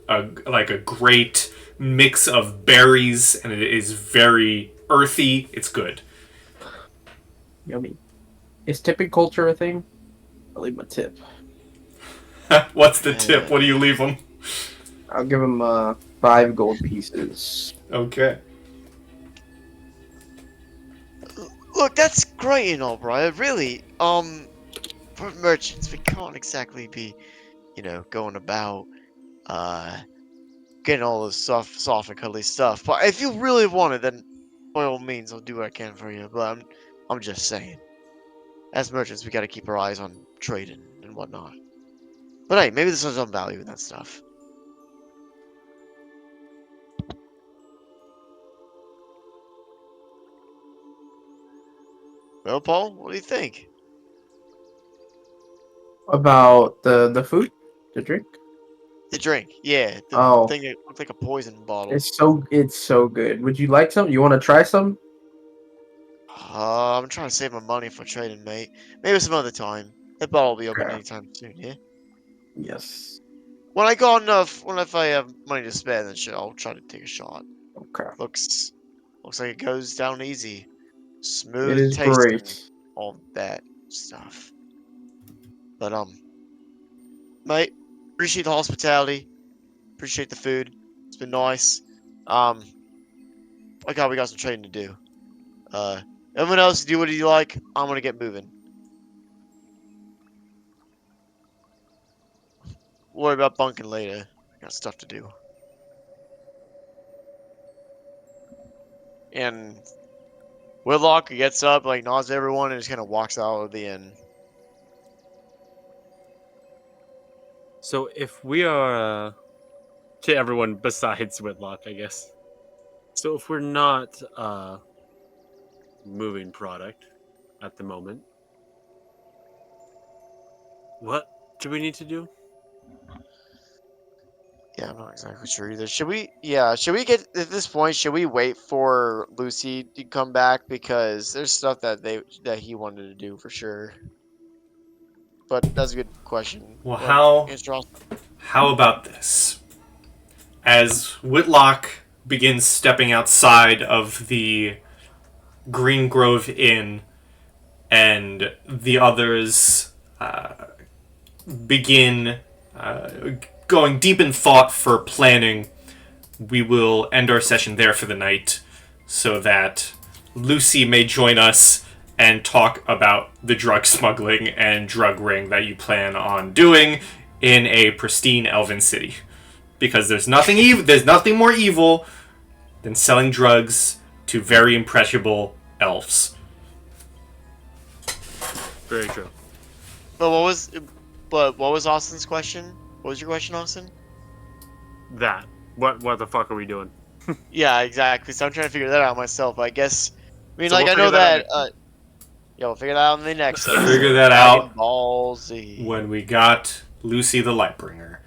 like a great mix of berries, and it is very earthy. It's good. Yummy. Is tipping culture a thing? I'll leave my tip. What's the tip? What do you leave them? I'll give him 5 gold pieces. Okay. Look, that's great and all, Brian. Really, for merchants, we can't exactly be, going about, getting all this soft and cuddly stuff. But if you really want it, then by all means, I'll do what I can for you. But I'm just saying, as merchants, we got to keep our eyes on trading and whatnot. But hey, maybe there's some value in that stuff. Well, Paul, what do you think? About the food? The drink? The drink, yeah, the Oh. thing that looked like a poison bottle. It's so good. Would you like some? You want to try some? I'm trying to save my money for trading, mate. Maybe some other time. That bottle will be open Okay. anytime soon, yeah? Yes. When I got enough, if I have money to spare, then shit, I'll try to take a shot. Okay. Looks like it goes down easy. It Smooth is taste great. and all that stuff. But, mate, appreciate the hospitality. Appreciate the food. It's been nice. We got some trading to do. Everyone else do what you like. I'm gonna get moving. Worry about bunking later. I got stuff to do. And Whitlock gets up, like nods to everyone, and just kind of walks out of the inn. So if we are to everyone besides Whitlock, I guess. So if we're not moving product at the moment, what do we need to do? Yeah, I'm not exactly sure either. Should we? Yeah, should we get at this point? Should we wait for Lucy to come back because there's stuff that he wanted to do for sure. But that's a good question. Well, What, answer all- how about this? As Whitlock begins stepping outside of the Green Grove Inn, and the others begin going deep in thought for planning, we will end our session there for the night, so that Lucy may join us and talk about the drug smuggling and drug ring that you plan on doing in a pristine elven city. Because there's nothing there's nothing more evil than selling drugs to very impressionable elves. Very true. But what was Austin's question? What was your question, Austin? That. What the fuck are we doing? Yeah, exactly. So I'm trying to figure that out myself. I guess. I mean, So like we'll I know figure that that. Yeah, we'll figure that out in the next episode. Figure that Dragon out Ball Z. when we got Lucy the Lightbringer.